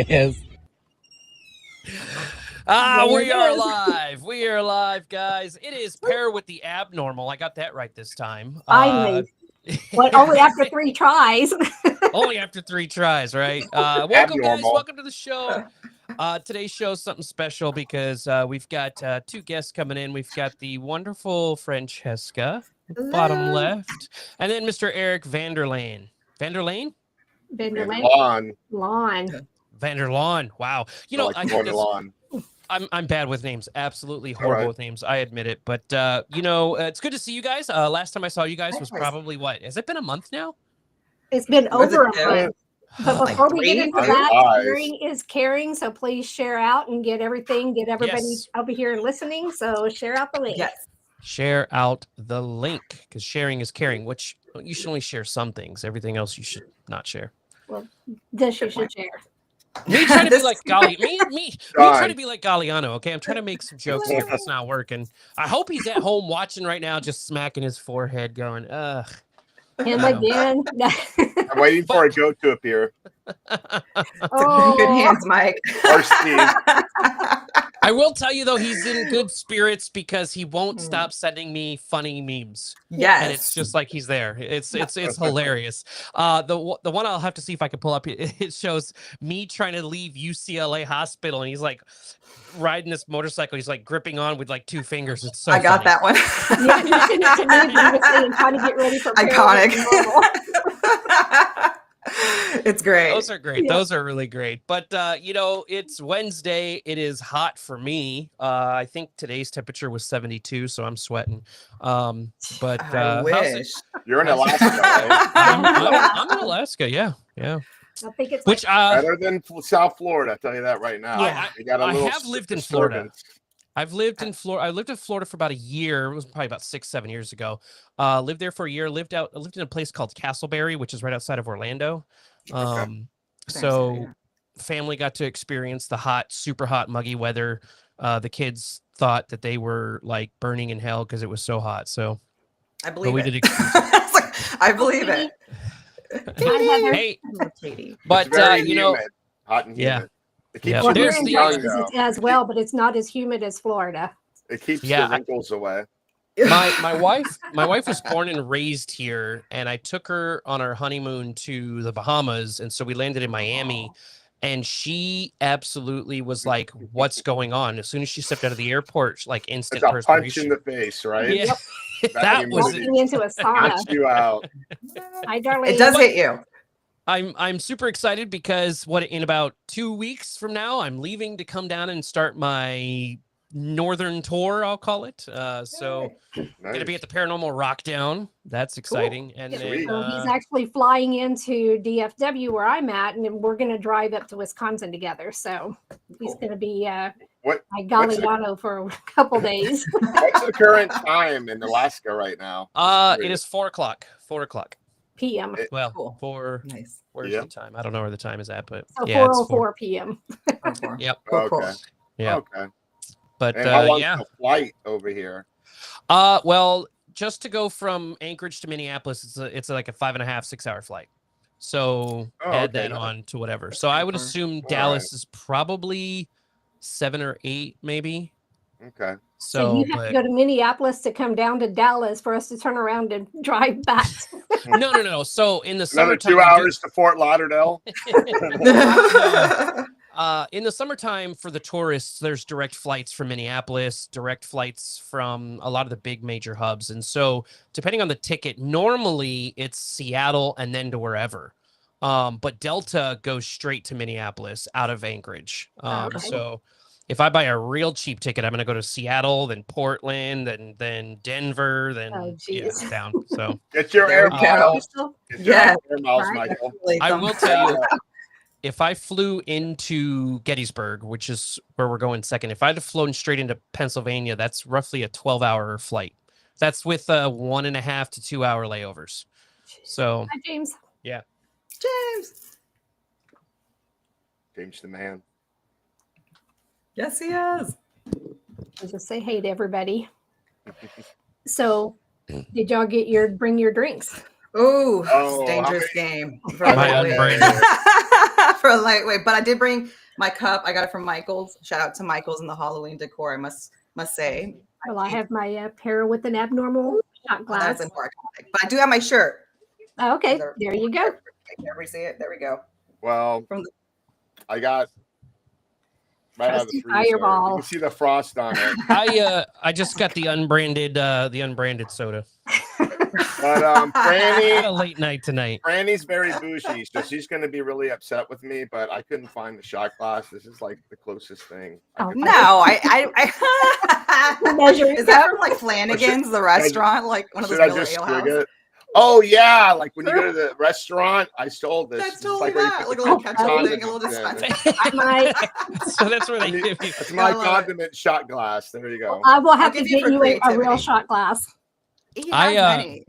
Yes. We are live. We are live, guys. It is Pair with the Abnormal. I got that right this time. Finally. But only after 3 tries. Only after 3 tries, right? Welcome, guys. Welcome to the show. Today's show is something special because we've got 2 guests coming in. We've got the wonderful Francesca, bottom left, and then Mr. Eric Vanderlaan. Vanderlaan? Vanderlaan. Wow. You know, I'm bad with names. Absolutely horrible with names. I admit it. But it's good to see you guys. Last time I saw you guys was probably what? Has it been a month now? It's been over a month. But before we get into that, sharing is caring. So please share out and get everybody over here and listening. So share out the link. Yes. Share out the link because sharing is caring, which you should only share some things. Everything else you should not share. Well, this you should share. Me trying to be like me trying to be like Galliano, okay? I'm trying to make some jokes here. It's not working. I hope he's at home watching right now, just smacking his forehead, going, ugh. Him again. I'm waiting for a goat to appear. Good hands, Mike. Or Steve. I will tell you, though, he's in good spirits because he won't stop sending me funny memes. Yes. And it's just like he's there. It's hilarious. The one I'll have to see if I can pull up, it shows me trying to leave UCLA hospital, and he's like riding this motorcycle. He's like gripping on with like 2 fingers. It's so I got that one. Yeah, you sent it to me and trying to get ready for iconic. It's great. Those are great. Yeah. Those are really great. But, it's Wednesday. It is hot for me. I think today's temperature was 72, so I'm sweating. But I wish. You're in Alaska, right? I'm in Alaska, yeah. I think it's better than South Florida, I'll tell you that right now. Yeah. I have lived in Florida. I've lived in Florida. I lived in Florida for about a year. It was probably about 6-7 years ago. Lived there for a year. Lived in a place called Castleberry, which is right outside of Orlando. So family got to experience the super hot, muggy weather. The kids thought that they were like burning in hell because it was so hot. So I believe it. I believe it. Hey, but hot and humid. It keeps as well, but it's not as humid as Florida. It keeps the wrinkles away. My wife was born and raised here, and I took her on our honeymoon to the Bahamas, and so we landed in Miami, and she absolutely was like, "What's going on?" As soon as she stepped out of the airport, like instant it's a punch in the face, right? Yeah, that was into a sauna. Knocks you out. Hi, darling. It does hit you. I'm super excited because in about 2 weeks from now, I'm leaving to come down and start my northern tour, I'll call it. So gonna be at the Paranormal Rockdown. That's exciting. Cool. And then, he's actually flying into DFW where I'm at, and we're gonna drive up to Wisconsin together. So he's gonna be my Galliano for a couple days. What's the current time in Alaska right now? It is 4:00. 4:00 p.m. Well, nice. Where's the time? I don't know where the time is at, but so 4:04 p.m. Yep. Okay. Yeah. Okay. But and how long's the flight over here? Well, just to go from Anchorage to Minneapolis, it's like a 5.5-6 hour flight. So add that on to whatever. So I would assume Dallas is probably 7 or 8, maybe. Okay. So you have to go to Minneapolis to come down to Dallas for us to turn around and drive back. No. So in the summertime, 2 hours to Fort Lauderdale. In the summertime for the tourists, there's direct flights from Minneapolis, direct flights from a lot of the big major hubs. And so depending on the ticket, normally it's Seattle and then to wherever. But Delta goes straight to Minneapolis out of Anchorage. So if I buy a real cheap ticket, I'm going to go to Seattle, then Portland, then Denver, then down. So get your air miles. Yeah, Michael. I will tell you, if I flew into Gettysburg, which is where we're going second, if I had flown straight into Pennsylvania, that's roughly a 12-hour flight. That's with 1.5 to 2 hour layovers. So, hi, James. Yeah, James the man. Yes, he is. I'll just say hey to everybody. So, did y'all bring your drinks? Ooh, dangerous game. For for a lightweight. But I did bring my cup. I got it from Michael's. Shout out to Michael's and the Halloween decor. I must say. Well, I have my pair with an abnormal shot glass. That's more iconic. But I do have my shirt. Oh, okay, there you go. Can everybody see it? There we go. Well, I got right out of the freezer. Fireball. You can see the frost on it. I just got the unbranded soda. But Franny, a late night tonight. Franny's very bougie, so she's going to be really upset with me. But I couldn't find the shot glass. This is like the closest thing. Oh no! Is that from like Flanagan's, the restaurant, like one of those Miller Ale House? Oh yeah, like when you go to the restaurant, I stole this. That's totally that. Like a little ketchup thing, a little dispenser. So that's where they give you. That's my condiment shot glass. There you go. I will have to get you a real shot glass. He has many.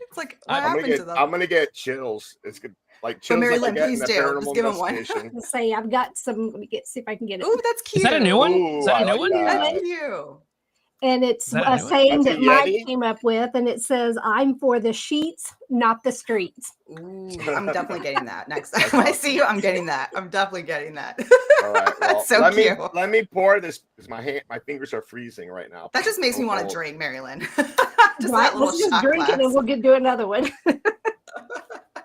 It's like what happened to them? I'm gonna get chills. It's good. Like chills. MaryLynn, please do. Just give him one. Say I've got some. Let me see if I can get it. Ooh, that's cute. Is that a new one? Ooh, is that a new one? Thank you. And it's a saying that Mike came up with, and it says, "I'm for the sheets, not the streets." Ooh, I'm definitely getting that next time when I see you. I'm getting that. I'm definitely getting that. All right, well, that's so cute. Let me pour this because my fingers are freezing right now. That just makes me want to drink, MaryLynn. Just right, that little let's just shot drink glass. it, and we'll do another one.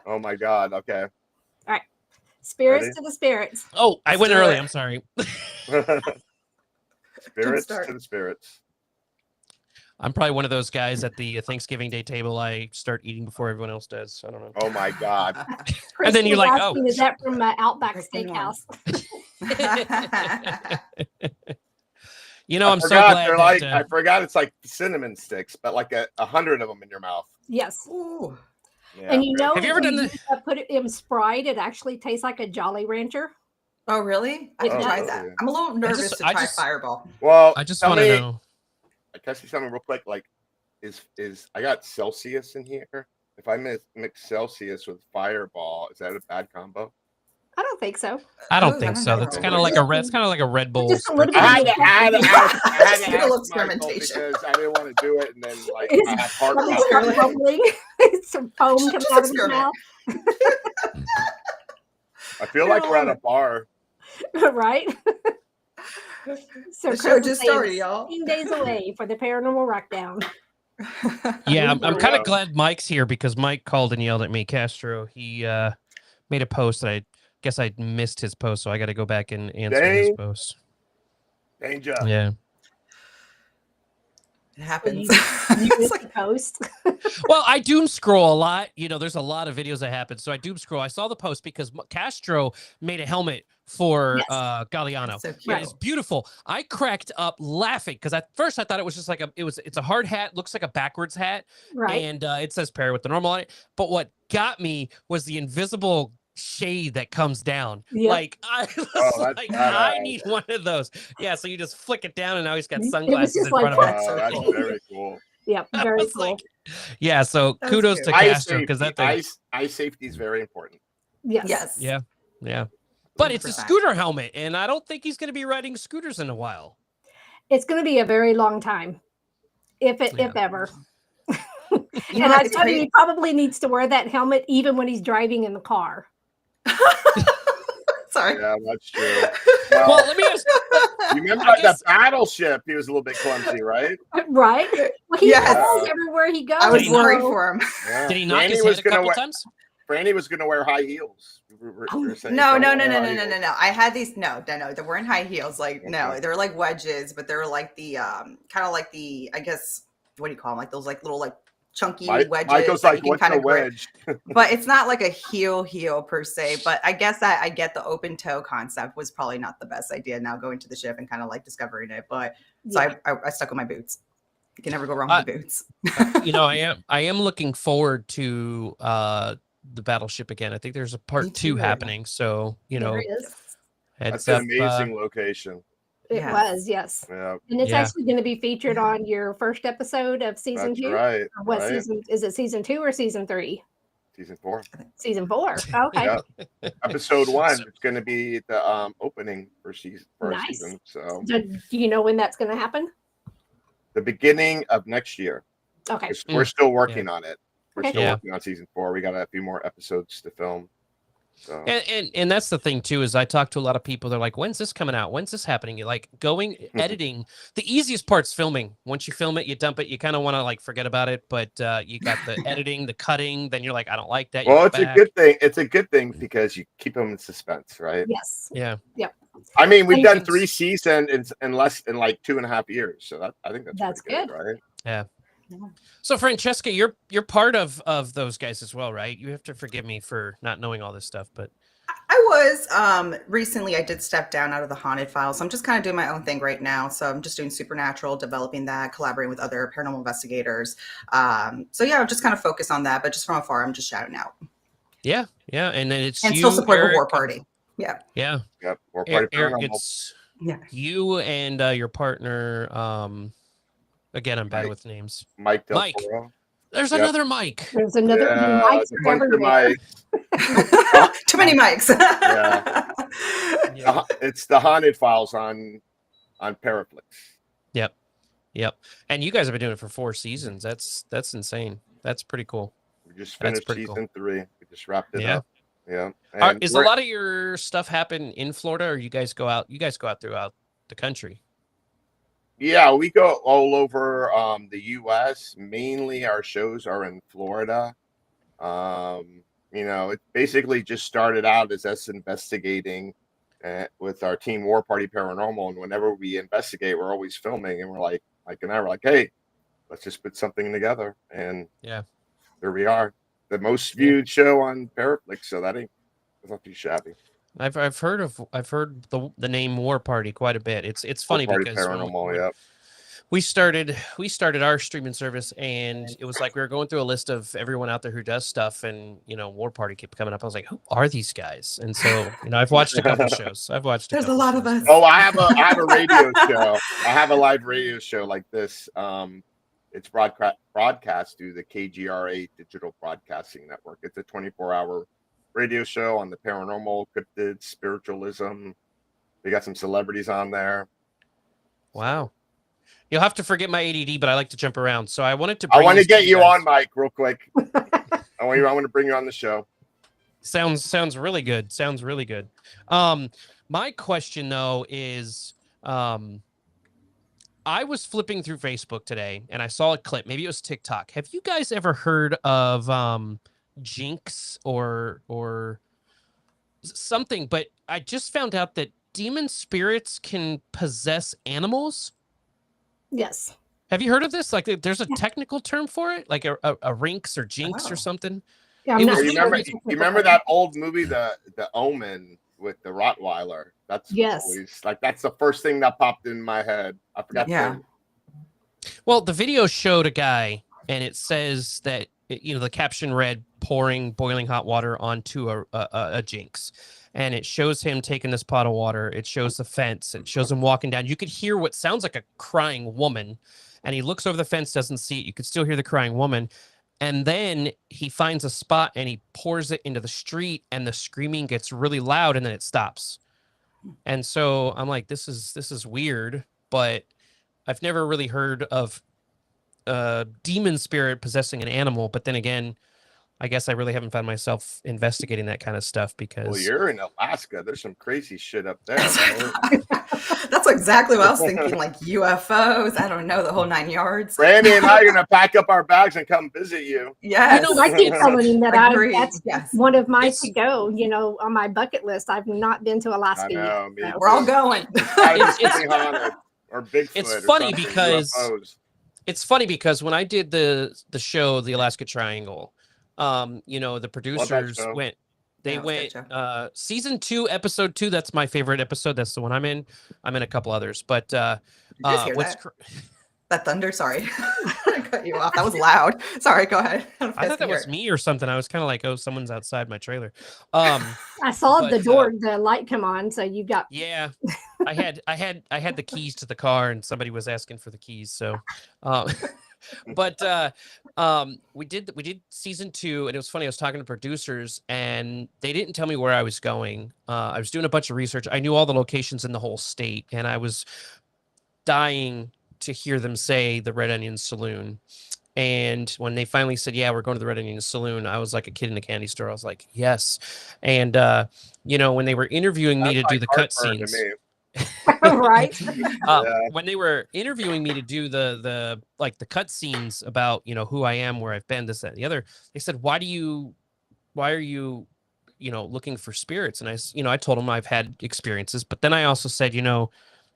Oh my God! Okay. All right, spirits Ready? to the spirits. Oh, I went early. I'm sorry. Spirits to the spirits. I'm probably one of those guys at the Thanksgiving Day table. I start eating before everyone else does. I don't know. Oh my God! And then you're like, oh, is that from Outback Steakhouse? You know, I'm so glad. They're like, I forgot it's like cinnamon sticks, but like 100 of them in your mouth. Yes. Ooh. Yeah. And you know, have you ever done the put it in Sprite? It actually tastes like a Jolly Rancher. Oh, really? I can try that. I'm a little nervous to try Fireball. Well, I just want to know. Can I see something real quick? Like, is I got Celsius in here? If I mix Celsius with Fireball, is that a bad combo? I don't think so. I don't think so. That's kind of like a red. It's kind of like a Red Bull. Just a little bit. I had to ask Michael experimentation because I didn't want to do it, and then like I have heart some foam coming out of his mouth. I feel like we're at a bar, right? So the show just started, y'all. 15 days away for the paranormal rockdown. Yeah, I'm kind of glad Mike's here because Mike called and yelled at me. Castro, he made a post that I guess I missed his post, so I got to go back and answer his post. Danger. Yeah. It happens. You missed the post. Well, I doom scroll a lot. You know, there's a lot of videos that happen. So I doom scroll. I saw the post because Castro made a helmet for Galliano. So cute. It's beautiful. I cracked up laughing because at first I thought it was just like it's a hard hat, looks like a backwards hat, right? And it says pair with the normal on it. But what got me was the invisible shade that comes down. Yep. Like I was like, I need one of those. Yeah, so you just flick it down and now he's got sunglasses in front of him. Oh, that's very cool. Yep, very cool. Like, yeah, so kudos to Castro because that thing. Eye safety is very important. Yes. Yeah. But 100%. it's a scooter helmet, and I don't think he's going to be riding scooters in a while. It's going to be a very long time, if ever. And I tell you, he probably needs to wear that helmet even when he's driving in the car. Sorry. Yeah, that's true. Well, let me ask. You remember the battleship? He was a little bit clumsy, right? Right. Well, he falls everywhere he goes. I was worried for him. Yeah. Did he knock his head a couple times? Franny was going to wear high heels. No. I had these. No. They weren't high heels. Like no, they were like wedges, but they were like the kind of like the I guess what do you call them? Like those like little like chunky wedges. Michael's like, what's a wedge? But it's not like a heel per se. But I guess I get the open toe concept was probably not the best idea. Now going to the ship and kind of like discovering it, but so I stuck with my boots. You can never go wrong with the boots. You know, I am looking forward to the battleship again. I think there's a part 2 happening. So you know, that's an amazing location. It was, yes. Yeah. And it's actually going to be featured on your first episode of season 2. Right. What season is it? Season 2 or season 3? Season 4. Season 4. Okay. Yeah. Episode 1. It's going to be the opening for season. So do you know when that's going to happen? The beginning of next year. Okay. We're still working on it. We're still Okay. working on season 4. We got a few more episodes to film. So. And that's the thing too, is I talk to a lot of people. They're like, when's this coming out? When's this happening? You're like editing. The easiest part's filming. Once you film it, you dump it. You kind of want to like forget about it, but you got the editing, the cutting. Then you're like, I don't like that. Well, it's a good thing. It's a good thing because you keep them in suspense, right? Yes. Yeah. Yep. I mean, we've done 3 seasons in less than like 2.5 years, so I think that's good, right? Yeah. So Francesca, you're part of those guys as well, right? You have to forgive me for not knowing all this stuff, but I was recently. I did step down out of the haunted files. So I'm just kind of doing my own thing right now. So I'm just doing supernatural, developing that, collaborating with other paranormal investigators. So yeah, I'm just kind of focused on that, but just from afar, I'm just shouting out. Yeah, and then it's and you, still support Eric, the War Party. Yeah. Yep. War Party Eric, Paranormal. it's you and your partner. Again, I'm bad with names. Mike Del Toro. There's another Mike. There's another Mike's everywhere. Too many mics. It's the Haunted Files on Paraflix. Yep. And you guys have been doing it for 4 seasons. That's insane. That's pretty cool. We just finished season 3. We just wrapped it up. Yeah. Is a lot of your stuff happen in Florida, or you guys go out throughout the country? Yeah, we go all over the U.S. Mainly our shows are in Florida. It basically just started out as us investigating with our team War Party Paranormal. And whenever we investigate, we're always filming. And we're like, Mike and I were like, hey, let's just put something together. And there we are. The most viewed show on Paraflix. So that's not too shabby. I've heard the name War Party quite a bit. It's funny because Paranormal, we started our streaming service, and it was like we were going through a list of everyone out there who does stuff, and War Party kept coming up. I was like, who are these guys? And so I've watched a couple shows. There's a lot of us. Oh, I have a radio show. I have a live radio show like this. It's broadcast through the KGRA Digital Broadcasting Network. It's a 24-hour radio show on the paranormal, cryptid, spiritualism. We got some celebrities on there. Wow. You'll have to forget my ADD, but I like to jump around. So I wanted to get you on, Mike, real quick. I want to bring you on the show. Sounds really good. Sounds really good. My question though is I was flipping through Facebook today and I saw a clip. Maybe it was TikTok. Have you guys ever heard of Jinx or something? But I just found out that demon spirits can possess animals. Yes. Have you heard of this? Like, there's a technical term for it, like a rinx or jinx or something. Yeah, you remember that old movie, the Omen, with the Rottweiler? That's always, that's the first thing that popped in my head. I forgot. Well, the video showed a guy, and it says that the caption read pouring boiling hot water onto a jinx. And it shows him taking this pot of water. It shows the fence. It shows him walking down. You could hear what sounds like a crying woman. And he looks over the fence, doesn't see it. You could still hear the crying woman. And then he finds a spot and he pours it into the street, and the screaming gets really loud, and then it stops. And so I'm like, this is weird, but I've never really heard of a demon spirit possessing an animal. But then again, I guess I really haven't found myself investigating that kind of stuff because... Well, you're in Alaska. There's some crazy shit up there. That's exactly what I was thinking, like UFOs. I don't know, the whole 9 yards. Randy and I are going to pack up our bags and come visit you. Yes. I keep telling him that that's one of my to go, on my bucket list. I've not been to Alaska yet. So. We're all going. It's haunted or Bigfoot. It's funny because when I did the show, The Alaska Triangle, the producers went season 2, episode 2. That's my favorite episode. That's the one I'm in. I'm in a couple others, but that thunder, sorry. I cut you off. That was loud. Sorry, go ahead. I thought that was me or something. I was kind of like, oh, someone's outside my trailer. I saw the door, the light come on, so you got... Yeah, I had the keys to the car, and somebody was asking for the keys, so but we did season 2, and it was funny. I was talking to producers, and they didn't tell me where I was going. I was doing a bunch of research. I knew all the locations in the whole state, and I was dying to hear them say the Red Onion Saloon. And when they finally said, yeah, we're going to the Red Onion Saloon, I was like a kid in a candy store. I was like, yes. And, you know, when they were interviewing me to do the cutscenes, right? when they were interviewing me to do the cutscenes about, you know, who I am, where I've been, this, that, and the other, they said, why are you, you know, looking for spirits? And I told them I've had experiences, but then I also said, you know,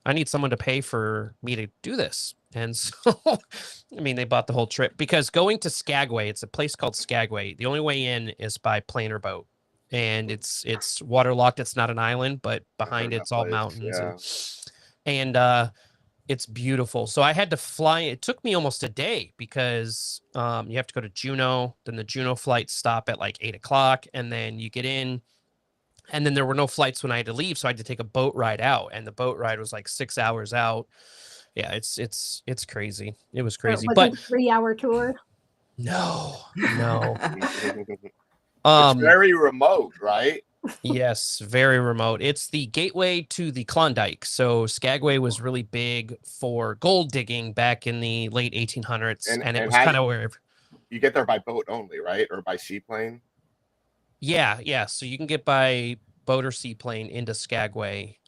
I need someone to pay for me to do this. And so, I mean, they bought the whole trip because going to Skagway, it's a place called Skagway. The only way in is by plane or boat, and it's waterlocked. It's not an island, but behind it's all mountains. And it's beautiful. So I had to fly. It took me almost a day because you have to go to Juneau. Then the Juneau flights stop at like 8 o'clock, and then you get in. And then there were no flights when I had to leave, so I had to take a boat ride out, and the boat ride was like 6 hours out. Yeah, it's crazy. It was crazy, but 3-hour tour. No. It's very remote, right? Yes, very remote. It's the gateway to the Klondike. So Skagway was really big for gold digging back in the late 1800s, and it was kind of where you get there by boat only, right, or by seaplane. Yeah. So you can get by boat or seaplane into Skagway.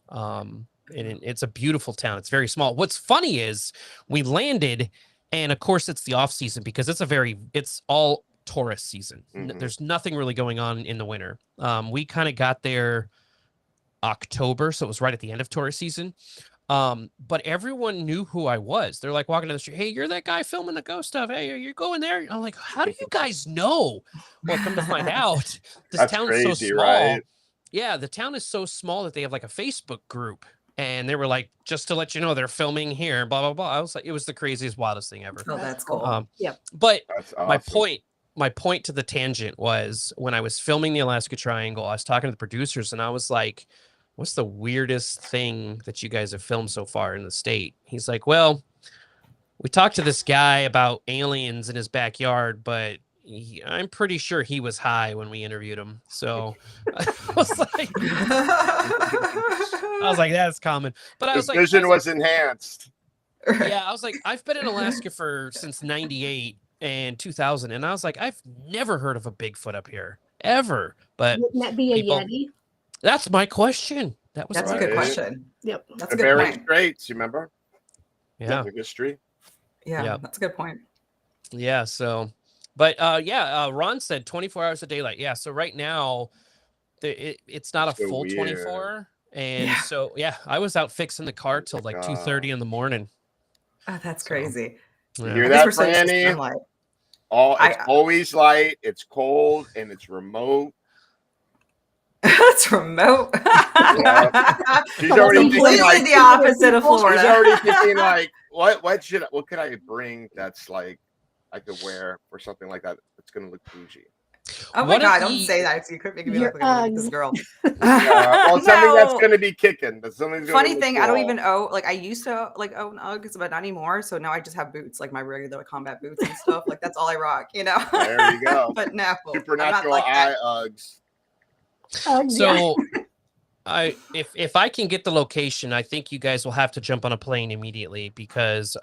And it's a beautiful town. It's very small. What's funny is we landed, and of course it's the off season because it's all tourist season. There's nothing really going on in the winter. We kind of got there October, so it was right at the end of tourist season. But everyone knew who I was. They're like walking down the street. Hey, you're that guy filming the ghost stuff. Hey, you're going there. I'm like, how do you guys know? Well, come to find out, this town is so small. Right? Yeah, the town is so small that they have like a Facebook group. And they were like, just to let you know, they're filming here, blah, blah, blah. I was like, it was the craziest, wildest thing ever. Oh, that's cool. Yeah. But that's awesome. My point to the tangent was when I was filming the Alaska Triangle, I was talking to the producers and I was like, what's the weirdest thing that you guys have filmed so far in the state? He's like, well, we talked to this guy about aliens in his backyard, but I'm pretty sure he was high when we interviewed him. So I was like, that's common. But His vision was enhanced. Yeah, I was like, I've been in Alaska since 98 and 2000. And I was like, I've never heard of a Bigfoot up here, ever. But wouldn't that be a Yeti? That's my question. That's a good question. Yep. That's a good point. Straits, you remember? Yeah. The history. Yeah, that's a good point. Yeah, so, but Ron said 24 hours of daylight. Yeah, so right now, it's not a full 24. And so, I was out fixing the car till like 2:30 in the morning. Oh, that's crazy. You hear that, Franny? It's always light, it's cold, and it's remote. It's remote. She's already completely the opposite of Florida. She's already thinking like, what could I bring that's like I could wear or something like that that's gonna look bougie. Oh my God! Don't say that. You could make me look like this girl. Well, something that's gonna be kicking. Funny thing, cool. I don't even own. Like I used to own Uggs, but not anymore. So now I just have boots, like my regular combat boots and stuff. Like that's all I rock. You know. There you go. But no, supernatural eye Uggs. So if I can get the location, I think you guys will have to jump on a plane immediately because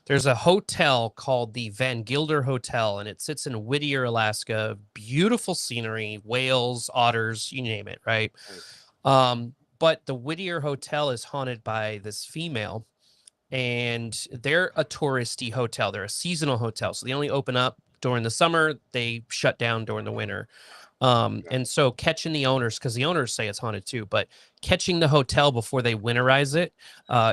there's a hotel called the Van Gilder Hotel, and it sits in Whittier, Alaska. Beautiful scenery, whales, otters, you name it, right? But the Whittier Hotel is haunted by this female, and they're a touristy hotel. They're a seasonal hotel, so they only open up during the summer. They shut down during the winter. And so catching the owners, because the owners say it's haunted too, but catching the hotel before they winterize it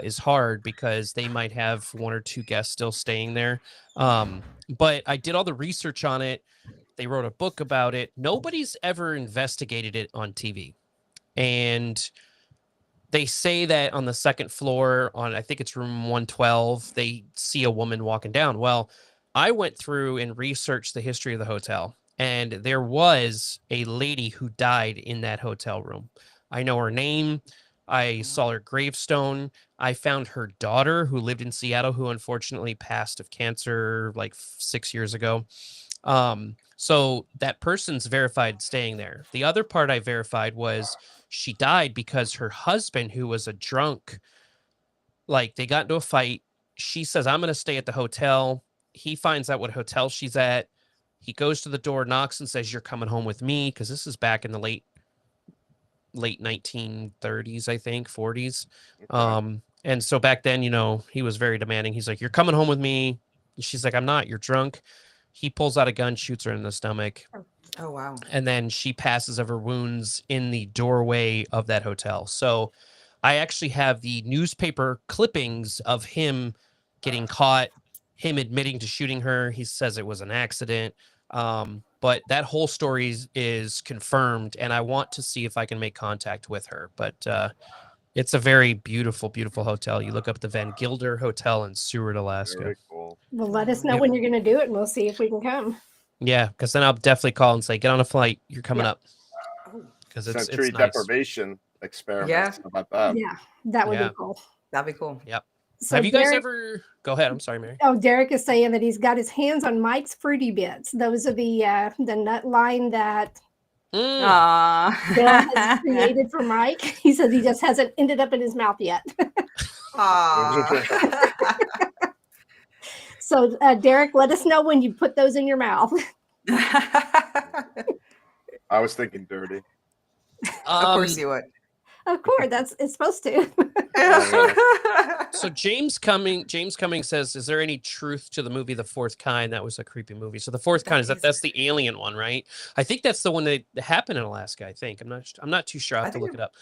is hard because they might have one or two guests still staying there. But I did all the research on it. They wrote a book about it. Nobody's ever investigated it on TV. And they say that on the second floor I think it's room 112, they see a woman walking down. Well, I went through and researched the history of the hotel. And there was a lady who died in that hotel room. I know her name. I saw her gravestone. I found her daughter who lived in Seattle, who unfortunately passed of cancer like 6 years ago. So that person's verified staying there. The other part I verified was she died because her husband, who was a drunk, like they got into a fight. She says, I'm going to stay at the hotel. he finds out what hotel she's at. He goes to the door, knocks, and says, "You're coming home with me," because this is back in the late 1930s, I think, 40s. And so back then, you know, he was very demanding. He's like, "You're coming home with me." And she's like, "I'm not. You're drunk." He pulls out a gun, shoots her in the stomach. Oh, wow. And then she passes of her wounds in the doorway of that hotel. So I actually have the newspaper clippings of him getting caught, him admitting to shooting her. He says it was an accident. But that whole story is confirmed, and I want to see if I can make contact with her. But it's a very beautiful, beautiful hotel. You look up the Van Gilder Hotel in Seward, Alaska. Very cool. Well, let us know when you're going to do it, and we'll see if we can come. Yeah, because then I'll definitely call and say, "Get on a flight. You're coming up." Because it's Sensory nice. deprivation experiment. Yeah. How about that? Yeah, that would be cool. That'd be cool. Yep. So have you guys ever? Go ahead. I'm sorry, Mary. Oh, Derek is saying that he's got his hands on Mike's Fruity Bits. Those are the nut line that Bill has created for Mike. He says he just hasn't ended up in his mouth yet. So, Derek, let us know when you put those in your mouth. I was thinking dirty. Of course you would. Of course, it's supposed to. So James Cumming says, "Is there any truth to the movie The Fourth Kind?" That was a creepy movie. So The Fourth Kind that's the alien one, right? I think that's the one that happened in Alaska. I think I'm not too sure. I have to look it up.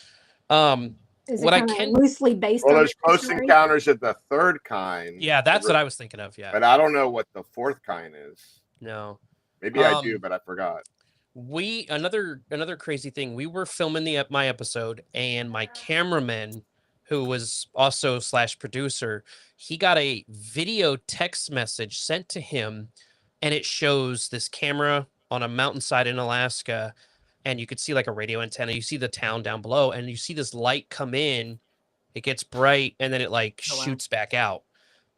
Is what it I can loosely based on? Well, there's Close Encounters of the Third Kind. Yeah, that's what I was thinking of. Yeah, but I don't know what the fourth kind is. No, maybe I do, but I forgot. Another crazy thing. We were filming my episode, and my cameraman, who was also / producer, he got a video text message sent to him, and it shows this camera on a mountainside in Alaska, and you could see like a radio antenna. You see the town down below, and you see this light come in. It gets bright, and then it shoots back out.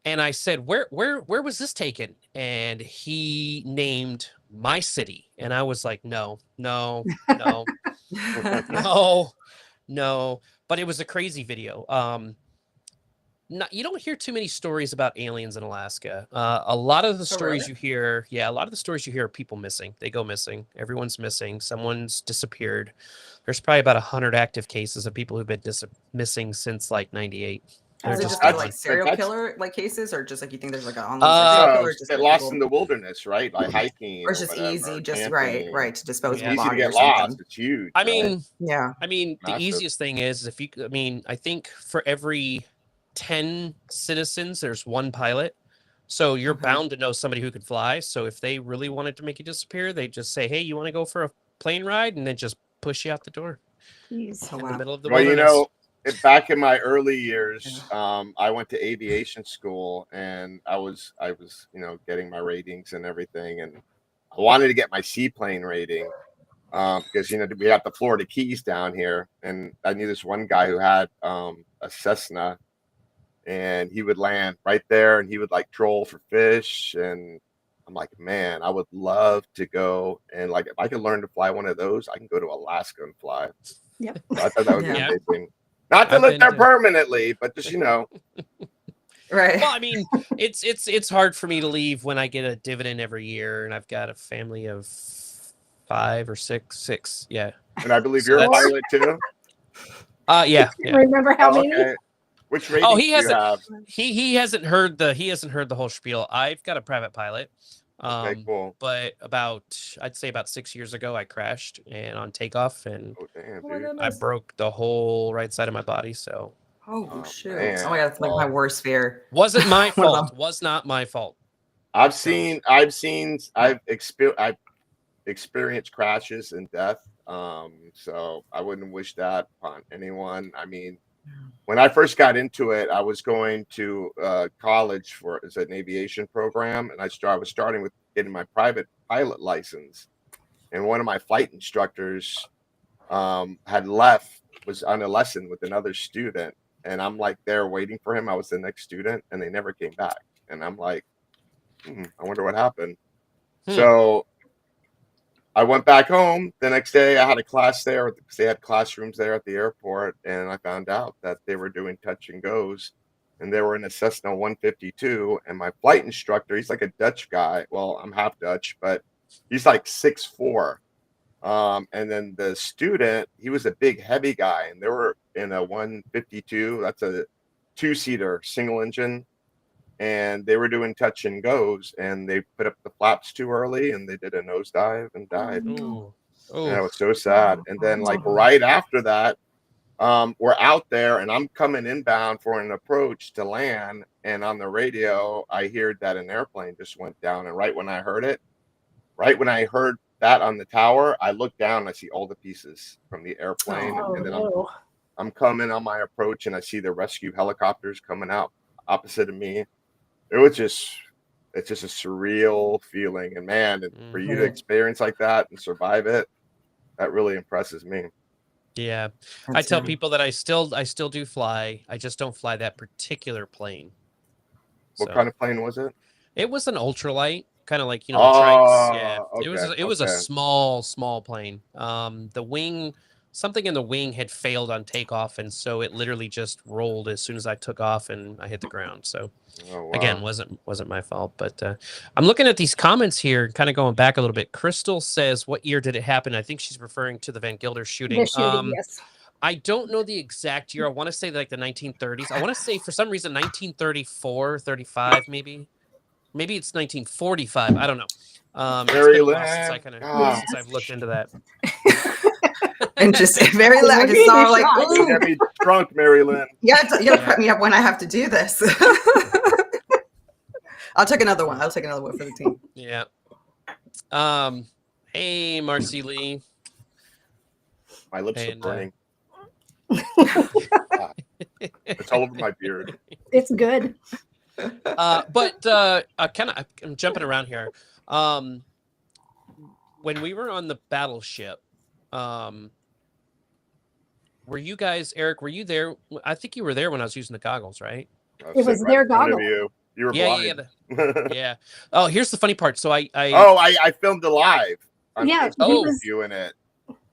And I said, "Where was this taken?" And he named my city, and I was like, no. No. But it was a crazy video. You don't hear too many stories about aliens in Alaska. A lot of the stories you hear, are people missing. They go missing. Everyone's missing. Someone's disappeared. There's probably about 100 active cases of people who've been missing since like 98. Is it just like serial killer cases, or just like you think there's like an online serial killer? Just get lost in the wilderness, right? Like hiking, or just easy, just camping. right to dispose of a body. Easy to get lost. It's huge. I mean, the easiest thing is I think for every 10 citizens, there's one pilot. So you're bound to know somebody who could fly. So if they really wanted to make you disappear, they just say, "Hey, you want to go for a plane ride?" And then just push you out the door. In the middle of the wilderness. You know, back in my early years, I went to aviation school, and I was, getting my ratings and everything, and I wanted to get my seaplane rating because we have the Florida Keys down here, and I knew this one guy who had a Cessna, and he would land right there, and he would troll for fish, and I'm like, man, I would love to go, and if I could learn to fly one of those, I can go to Alaska and fly. Yep. So I thought that was amazing. Not to live there permanently, but just right. Well, I mean, it's hard for me to leave when I get a dividend every year, and I've got a family of 5 or 6. Yeah. And I believe you're a pilot too. Yeah. Remember how many? Okay. Which rating he hasn't. You have? He hasn't heard the whole spiel. I've got a private pilot. Okay, cool. But I'd say about 6 years ago, I crashed and on takeoff, and I broke the whole right side of my body. So, shoot! Man. Oh my god, it's like my worst fear. Wasn't my fault. Was not my fault. I've experienced crashes and death. So I wouldn't wish that upon anyone. I mean, when I first got into it, I was going to college as an aviation program, and I was starting with getting my private pilot license. And one of my flight instructors had left, was on a lesson with another student, and I'm there waiting for him. I was the next student, and they never came back. And I'm like, I wonder what happened. So I went back home. The next day, I had a class there because they had classrooms there at the airport, and I found out that they were doing touch and goes. and they were in a Cessna 152. And my flight instructor, he's like a Dutch guy. Well, I'm half Dutch, but he's like 6'4". And then the student, he was a big, heavy guy, and they were in a 152. That's a 2-seater single engine, and they were doing touch and goes, and they put up the flaps too early, and they did a nosedive and died. Ooh. And that was so sad. And then like right after that, we're out there, and I'm coming inbound for an approach to land, and on the radio, I hear that an airplane just went down. And right when I heard that on the tower, I look down and I see all the pieces from the airplane. And then I'm coming on my approach, and I see the rescue helicopters coming out opposite of me. It's just a surreal feeling. And man, for you to experience like that and survive it, that really impresses me. Yeah. I tell people that I still do fly. I just don't fly that particular plane. What kind of plane was it? It was an ultralight. Kind of like, the trikes. Yeah. Okay, It was a small plane. The wing, something in the wing had failed on takeoff, and so it literally just rolled as soon as I took off and I hit the ground. So again, wasn't my fault. But I'm looking at these comments here, kind of going back a little bit. Crystal says, "What year did it happen?" I think she's referring to the Van Gilder shooting. Yes. I don't know the exact year. I want to say like the 1930s. I want to say for some reason 1934, 35 maybe. Maybe it's 1945. I don't know. It's been a while since I've looked into that. Interesting. Very loud. I just saw like, ooh. Get me drunk, MaryLynn. You gotta prep me up when I have to do this. I'll take another one. For the team. Yeah. Hey, Marcy Lee. My lips are burning. It's all over my beard. It's good. But I'm jumping around here. When we were on the battleship, were you guys, Eric, were you there? I think you were there when I was using the goggles, right? It was their goggles. You were blind. Yeah. Oh, here's the funny part. So I filmed it live. You in it.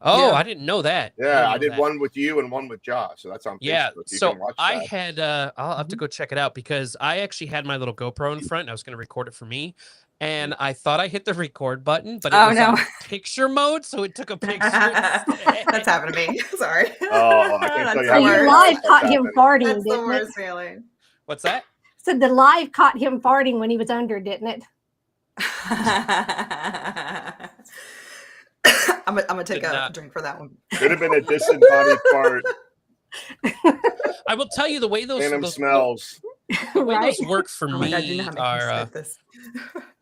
Oh, yeah. I didn't know that. Yeah, I did one with you and one with Josh. So that's on Facebook. Yeah, so I had, I'll have to go check it out because I actually had my little GoPro in front and I was going to record it for me. And I thought I hit the record button, but it was on picture mode, so it took a picture. That's happened to me. Sorry. Oh, I can't tell you. So your live caught him farting, That's the didn't worst it? feeling. What's that? So the live caught him farting when he was under, didn't it? I'm gonna take a drink for that one. Could have been a disembodied fart. I will tell you the way those smells. The way those work for me God, you know are.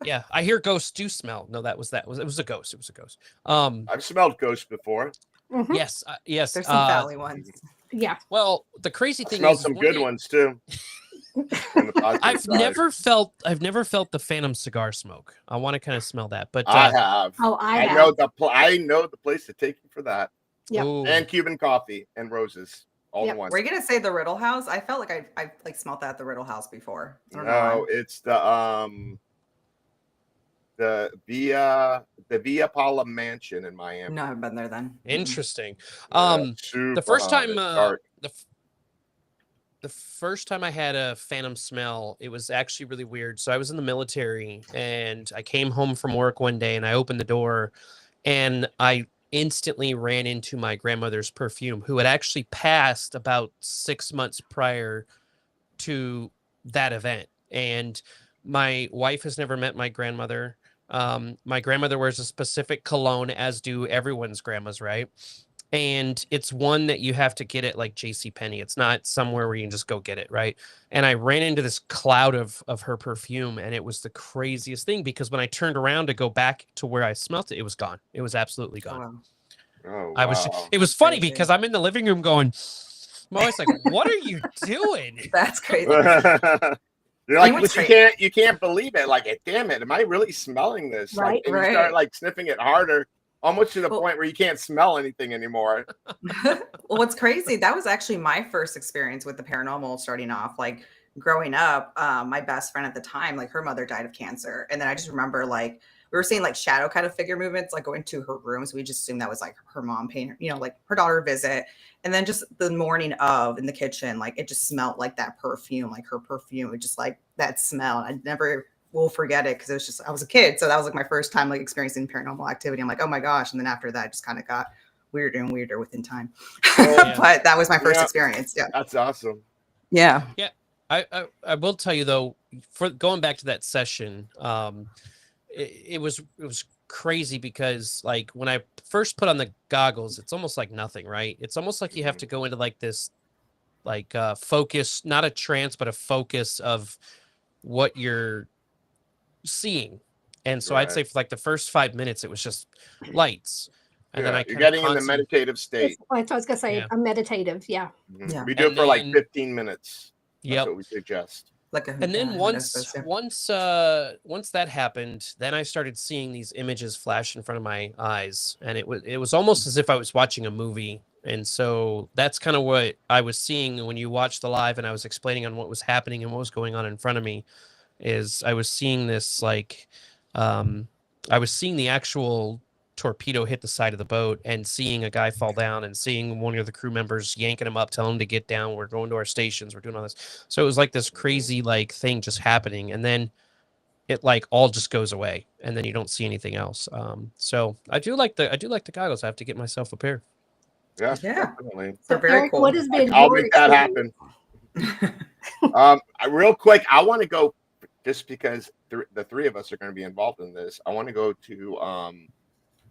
Yeah, I hear ghosts do smell. No, it was a ghost. It was a ghost. I've smelled ghosts before. Mm-hmm. Yes, yes. There's some valley ones. Yeah. Well, the crazy thing smelled is some good ones too. I've never felt the phantom cigar smoke. I want to kind of smell that, but I have. Oh, I know the place to take you for that. Yeah. And Cuban coffee and roses all in one. Were you gonna say the Riddle House? I felt like I like smelled that at the Riddle House before. No, it's the Villa Paula Mansion in Miami. No, I haven't been there then. Interesting. The first time the first time I had a phantom smell, it was actually really weird. So I was in the military and I came home from work one day and I opened the door and I instantly ran into my grandmother's perfume, who had actually passed about 6 months prior to that event. And my wife has never met my grandmother. My grandmother wears a specific cologne, as do everyone's grandmas, right? And it's one that you have to get at like JCPenney. It's not somewhere where you can just go get it, right? And I ran into this cloud of her perfume, and it was the craziest thing because when I turned around to go back to where I smelt it, it was gone. It was absolutely gone. Oh, wow. It was funny because I'm in the living room going, my wife's like, what are you doing? That's crazy. You're like, but you can't believe it. Like, damn it, am I really smelling this? Right, like, and you start like sniffing it harder, almost to the point where you can't smell anything anymore. Well, what's crazy, that was actually my first experience with the paranormal starting off. Like growing up, my best friend at the time, like her mother died of cancer. And then I just remember like, we were seeing like shadow kind of figure movements, like going to her room. So we just assumed that was like her mom paying her, you know, like her daughter visit. And then just the morning of in the kitchen, like it just smelled like that perfume, like her perfume. It just like that smell. I never will forget it because it was just, I was a kid. So that was like my first time like experiencing paranormal activity. I'm like, oh my gosh. And then after that, it just kind of got weirder and weirder within time. But that was my first experience. Yeah. That's awesome. Yeah. Yeah. I will tell you though, for going back to that session, it was crazy because like when I first put on the goggles, it's almost like nothing, right? It's almost like you have to go into like this, like focus, not a trance, but a focus of what you're seeing. And so I'd say for like the first 5 minutes, it was just lights. And then you're getting in the meditative state. That's what I was gonna say. A meditative, yeah. We do it for like 15 minutes. That's what we suggest. And then once that happened, then I started seeing these images flash in front of my eyes, and it was almost as if I was watching a movie. And so that's kind of what I was seeing when you watched the live, and I was explaining on what was happening and what was going on in front of me. Is I was seeing this like, I was seeing the actual torpedo hit the side of the boat and seeing a guy fall down and seeing one of the crew members yanking him up, telling him to get down. We're going to our stations. We're doing all this. So it was like this crazy like thing just happening. And then it like all just goes away and then you don't see anything else. So I do like the goggles. I have to get myself a pair. Yeah, definitely. They're very cool. What has been I'll make that happen. Real quick, I want to go just because the three of us are going to be involved in this. I want to go to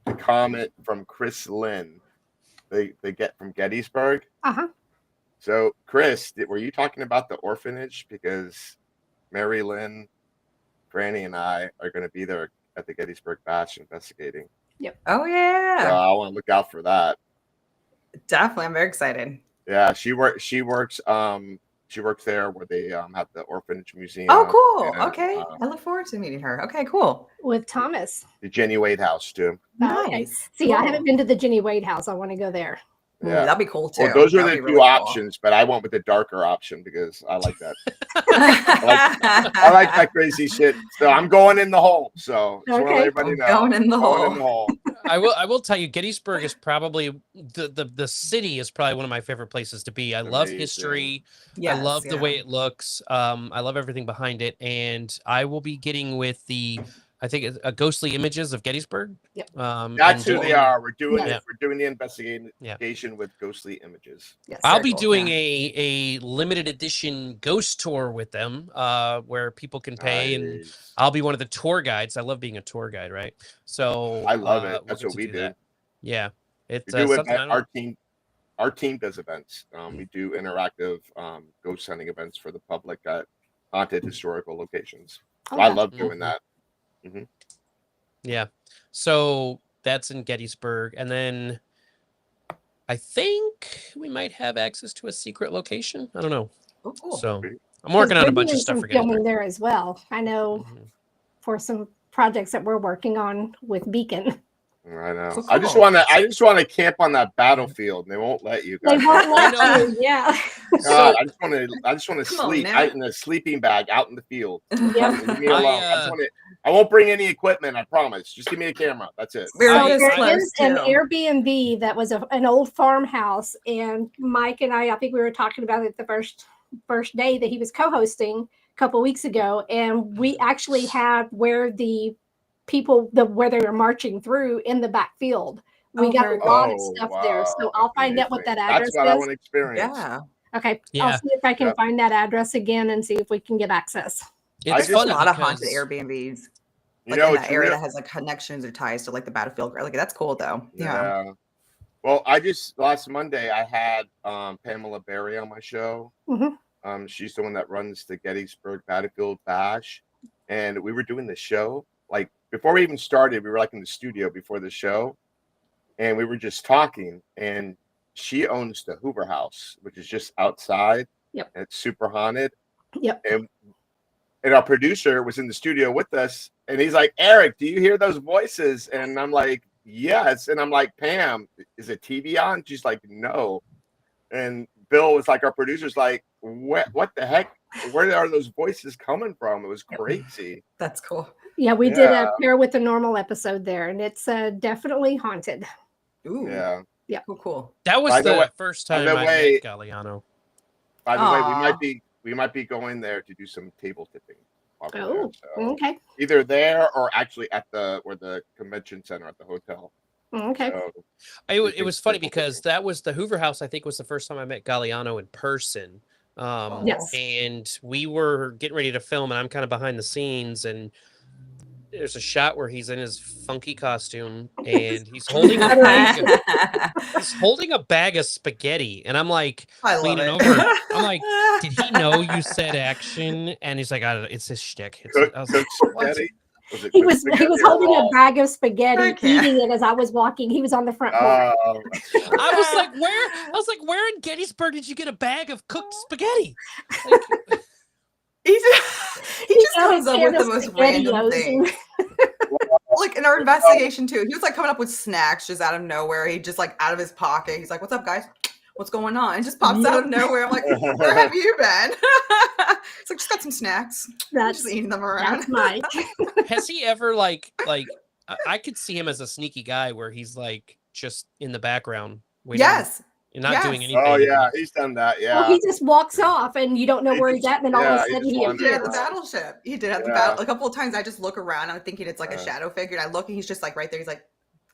the comment from Chris Lynn. They get from Gettysburg. So Chris, were you talking about the orphanage? Because MaryLynn, Franny, and I are going to be there at the Gettysburg Bash investigating. Yep. Oh yeah. So I want to look out for that. Definitely, I'm very excited. Yeah, she works there where they have the orphanage museum. Oh, cool. And, okay. I look forward to meeting her. Okay, cool. With Thomas. The Jenny Wade house too. Nice. Okay. See, I haven't been to the Jenny Wade house. I want to go there. Yeah, that'd be cool too. Well, those are that'd the be two options, but I went with the darker option because I like that. I like that crazy shit. So I'm going in the hole. So just want to let everybody know. Going in the hole. I will tell you, Gettysburg is probably the city is probably one of my favorite places to be. I love history. Yes, I love the way it looks. I love everything behind it, and I will be getting with I think it's Ghostly Images of Gettysburg. Yep. That's who they are. We're doing We're doing the investigation with Ghostly Images. Yes, I'll be doing a limited edition ghost tour with them, where people can pay, and I'll be one of the tour guides. I love being a tour guide, right? So I love it. That's what we do. Yeah, it's our team does events. We do interactive ghost hunting events for the public at haunted historical locations. So I love doing that. Yeah, so that's in Gettysburg, and then I think we might have access to a secret location. I don't know. Oh, cool. So I'm working on a bunch of stuff for filming there as well. I know for some projects that we're working on with Beacon. I know. I just want to camp on that battlefield, and they won't let you guys. They won't let you. Yeah. God, I just want to sleep in a sleeping bag out in the field. Yeah. Leave me alone. I won't bring any equipment. I promise. Just give me a camera. That's it. There is an Airbnb that was an old farmhouse, and Mike and I think we were talking about it the first day that he was co-hosting a couple weeks ago, and we actually have where the people where they were marching through in the backfield. We got a lot of stuff there, so I'll find out what that address is. That's what I want to experience. Yeah. Okay. Yeah. I'll see if I can find that address again and see if we can get access. There's a lot of haunted Airbnbs. Like in that area that has like connections or ties to like the battlefield. Like that's cool though. Yeah. Well, last Monday I had Pamela Berry on my show. She's the one that runs the Gettysburg Battlefield Bash, and we were doing the show. Like before we even started, we were like in the studio before the show, and we were just talking. And she owns the Hoover House, which is just outside. Yep. And it's super haunted. Yep. And our producer was in the studio with us, and he's like, "Eric, do you hear those voices?" And I'm like, "Yes." And I'm like, "Pam, is it TV on?" She's like, "No." And Bill was like, our producer's like, what the heck? where are those voices coming from? It was crazy. That's cool. Yeah, we did a Pair with the Normal episode there, and it's definitely haunted. Ooh. Yeah. Yeah. Cool. That was the first time I met Galliano. By the way, we might be going there to do some table tipping. Oh, okay. Either there or actually at the convention center at the hotel. Okay. So, it was funny because that was the Hoover House. I think was the first time I met Galliano in person. Yes. And we were getting ready to film, and I'm kind of behind the scenes, and there's a shot where he's in his funky costume and he's holding a bag of spaghetti, and I'm like leaning over. I'm like, did he know you said action? And he's like, it's his shtick. I was like, what? He was holding a bag of spaghetti, eating it as I was walking. He was on the front porch. I was like, where in Gettysburg did you get a bag of cooked spaghetti? Like, he just comes up with the most random things. Like in our investigation too, he was like coming up with snacks just out of nowhere. He just like out of his pocket. He's like, "What's up, guys? What's going on?" And just pops out of nowhere. I'm like, "Where have you been?" It's like, just got some snacks. That's just eating them around. That's Mike. Has he ever like I could see him as a sneaky guy where he's like just in the background waiting. Yes. And not doing anything. Oh yeah, he's done that. Yeah. Well, he just walks off, and you don't know where he's at, and then all of a sudden he appears. At the battleship. He did at the battle a couple of times. I just look around. I'm thinking it's like a shadow figure. And I look, and he's just like right there. He's like,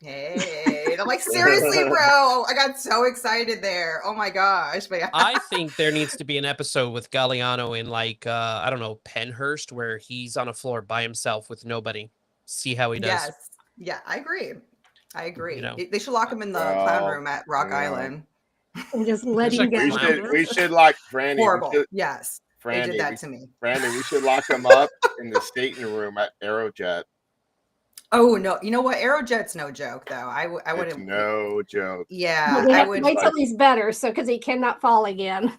"Hey," and I'm like, "Seriously, bro!" I got so excited there. Oh my gosh! But yeah. I think there needs to be an episode with Galliano in like I don't know, Penhurst, where he's on a floor by himself with nobody. See how he does. Yes. Yeah, I agree. You know? They should lock him in the clown room at Rock Island. And just let him go. We should lock Franny. Horrible. Yes. Franny, they did that to me. Franny, we should lock him up in the skating room at Aerojet. Oh no! You know what? Aerojet's no joke, though. I wouldn't. It's no joke. Yeah, I would wait till he's better, because he cannot fall again.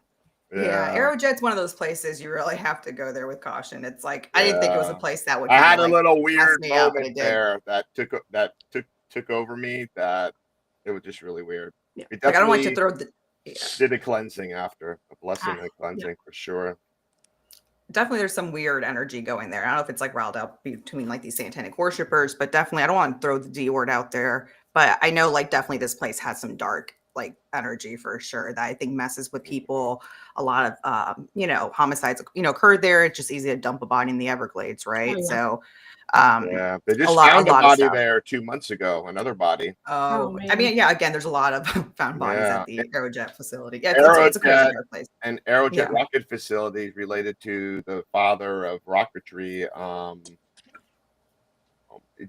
Yeah, Aerojet's one of those places you really have to go there with caution. It's like I didn't think it was a place that would. I had a little weird moment there that took over me. That it was just really weird. Yeah. Like, I don't like to throw the. Yeah. Did a cleansing after a blessing and a cleansing for sure. Definitely there's some weird energy going there. I don't know if it's like riled up between like these satanic worshipers, but definitely I don't want to throw the D word out there. But I know like definitely this place has some dark like energy for sure that I think messes with people. A lot of homicides occurred there. It's just easy to dump a body in the Everglades, right? So they just found a body there 2 months ago, another body. Oh I mean, again, there's a lot of found bodies at the Aerojet facility. Yeah, it's a crazy place. And Aerojet rocket facility related to the father of rocketry,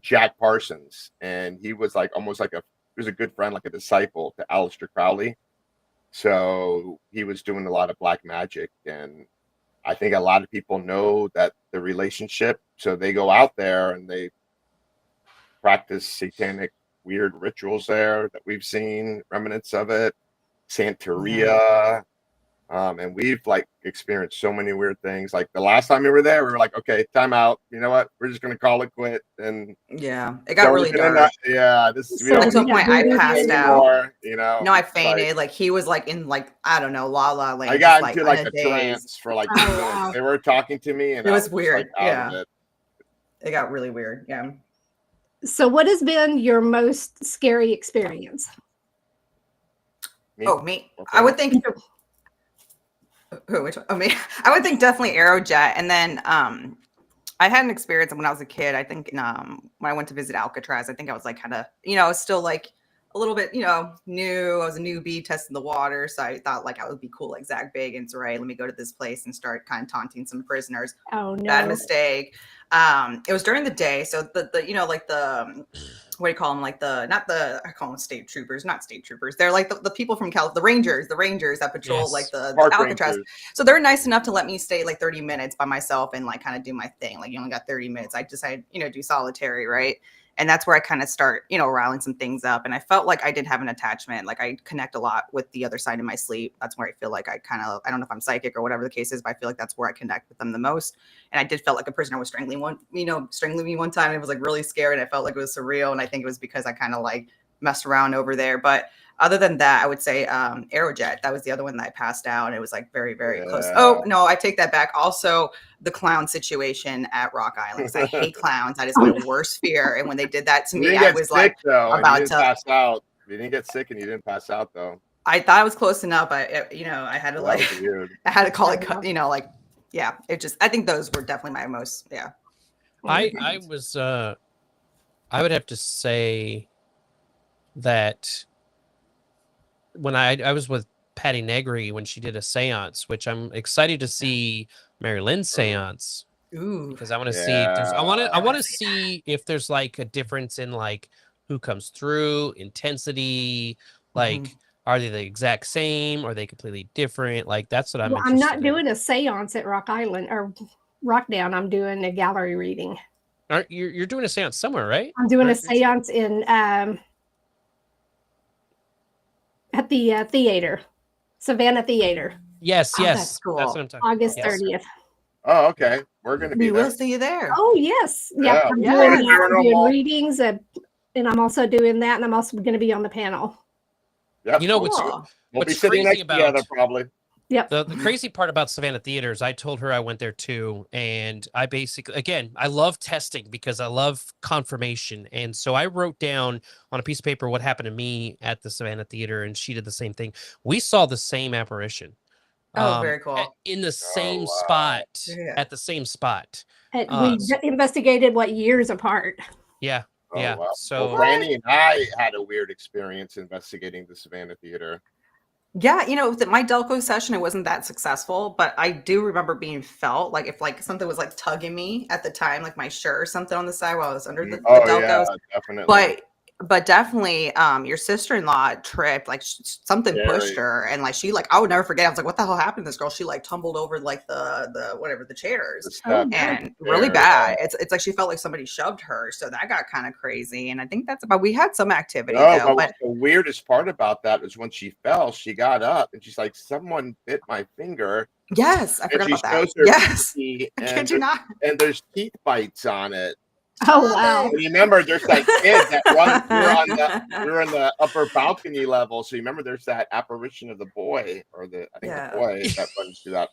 Jack Parsons, and he was like almost like he was a good friend, like a disciple to Aleister Crowley. So he was doing a lot of black magic, and I think a lot of people know that the relationship, so they go out there and they practice satanic weird rituals there that we've seen remnants of it, Santeria, and we've like experienced so many weird things. Like the last time we were there, we were like, okay, time out. You know what? We're just gonna call it quit. And it got really dark. This is at some point I passed out. No, I fainted. Like he was like in like I don't know, La La Land. I got into like a trance for like 2 minutes. They were talking to me, and it was weird. It got really weird. Yeah. So, what has been your most scary experience? Me? Me. Okay. I would think. Which one? Oh, me. I would think definitely Aerojet, and then I had an experience when I was a kid. I think when I went to visit Alcatraz, I think I was like kind of, still like a little bit, new. I was a newbie testing the water, so I thought like I would be cool like Zach Bagans, right? Let me go to this place and start kind of taunting some prisoners. Oh no! Bad mistake. It was during the day, so the like the what do you call them? Like I call them state troopers, not state troopers. They're like the people from the Rangers that patrol like the Alcatraz. Rangers. So they're nice enough to let me stay like 30 minutes by myself and like kind of do my thing. Like you only got 30 minutes. I decided, do solitary, right? And that's where I kind of start, riling some things up. And I felt like I did have an attachment. Like I connect a lot with the other side of my sleep. That's where I feel like I don't know if I'm psychic or whatever the case is, but I feel like that's where I connect with them the most. And I did felt like a prisoner was strangling me one time. And it was like really scary. And I felt like it was surreal. And I think it was because I kind of like messed around over there. But other than that, I would say Aerojet. That was the other one that I passed out, and it was like very, very close. Oh no, I take that back. Also, the clown situation at Rock Island. I hate clowns. That is my worst fear. And when they did that to me, I was like about to pass out. You didn't get sick, and you didn't pass out though. I thought I was close enough. I had to I had to call it. It just. I think those were definitely my most. Yeah. I would have to say that when I was with Patty Negri when she did a seance, which I'm excited to see MaryLynn seance. Ooh. Because I want to see if there's I want to see if there's like a difference in like who comes through, intensity, like are they the exact same? Are they completely different? Like that's what I'm interested I'm not in. doing a seance at Rock Island or Rockdown. I'm doing a gallery reading. You're doing a seance somewhere, right? I'm doing a seance in at the theater, Savannah Theater. Yes, Oh, yes, that's cool. That's what I'm talking. August Yes. 30th. Oh, okay. We're gonna be We there. will see you there. Oh yes, Yeah. I'm Yeah. doing readings, and I'm also doing that, and I'm also going to be on the panel. Yep. You know Cool. we'll be what's sitting crazy next together probably. Yep. The crazy part about Savannah Theaters, I told her I went there too. And I basically, again, I love testing because I love confirmation. And so I wrote down on a piece of paper what happened to me at the Savannah Theater, and she did the same thing. We saw the same apparition. Oh, very cool. In the same wow. spot, Yeah. at the same spot. We investigated what years apart. Yeah. Oh, Yeah. wow. So Well, Franny and I had a weird experience investigating the Savannah Theater. Yeah, my Delco session, it wasn't that successful, but I do remember being felt like if like something was like tugging me at the time, like my shirt or something on the side while I was under the Delcos. Yeah, definitely. But definitely, your sister-in-law tripped, like something pushed her, and like she I would never forget. I was like, "What the hell happened to this girl?" She like tumbled over like the chairs, and really bad. It's like she felt like somebody shoved her, so that got kind of crazy. And I think that's about. We had some activity though, but the weirdest part about that is when she fell, she got up and she's like, "Someone bit my finger." Yes, I forgot about that. Yes, and there's teeth bites on it. Oh wow! And remember, there's that kid that we're on the upper balcony level. So you remember, there's that apparition of the boy, or the boy that runs through that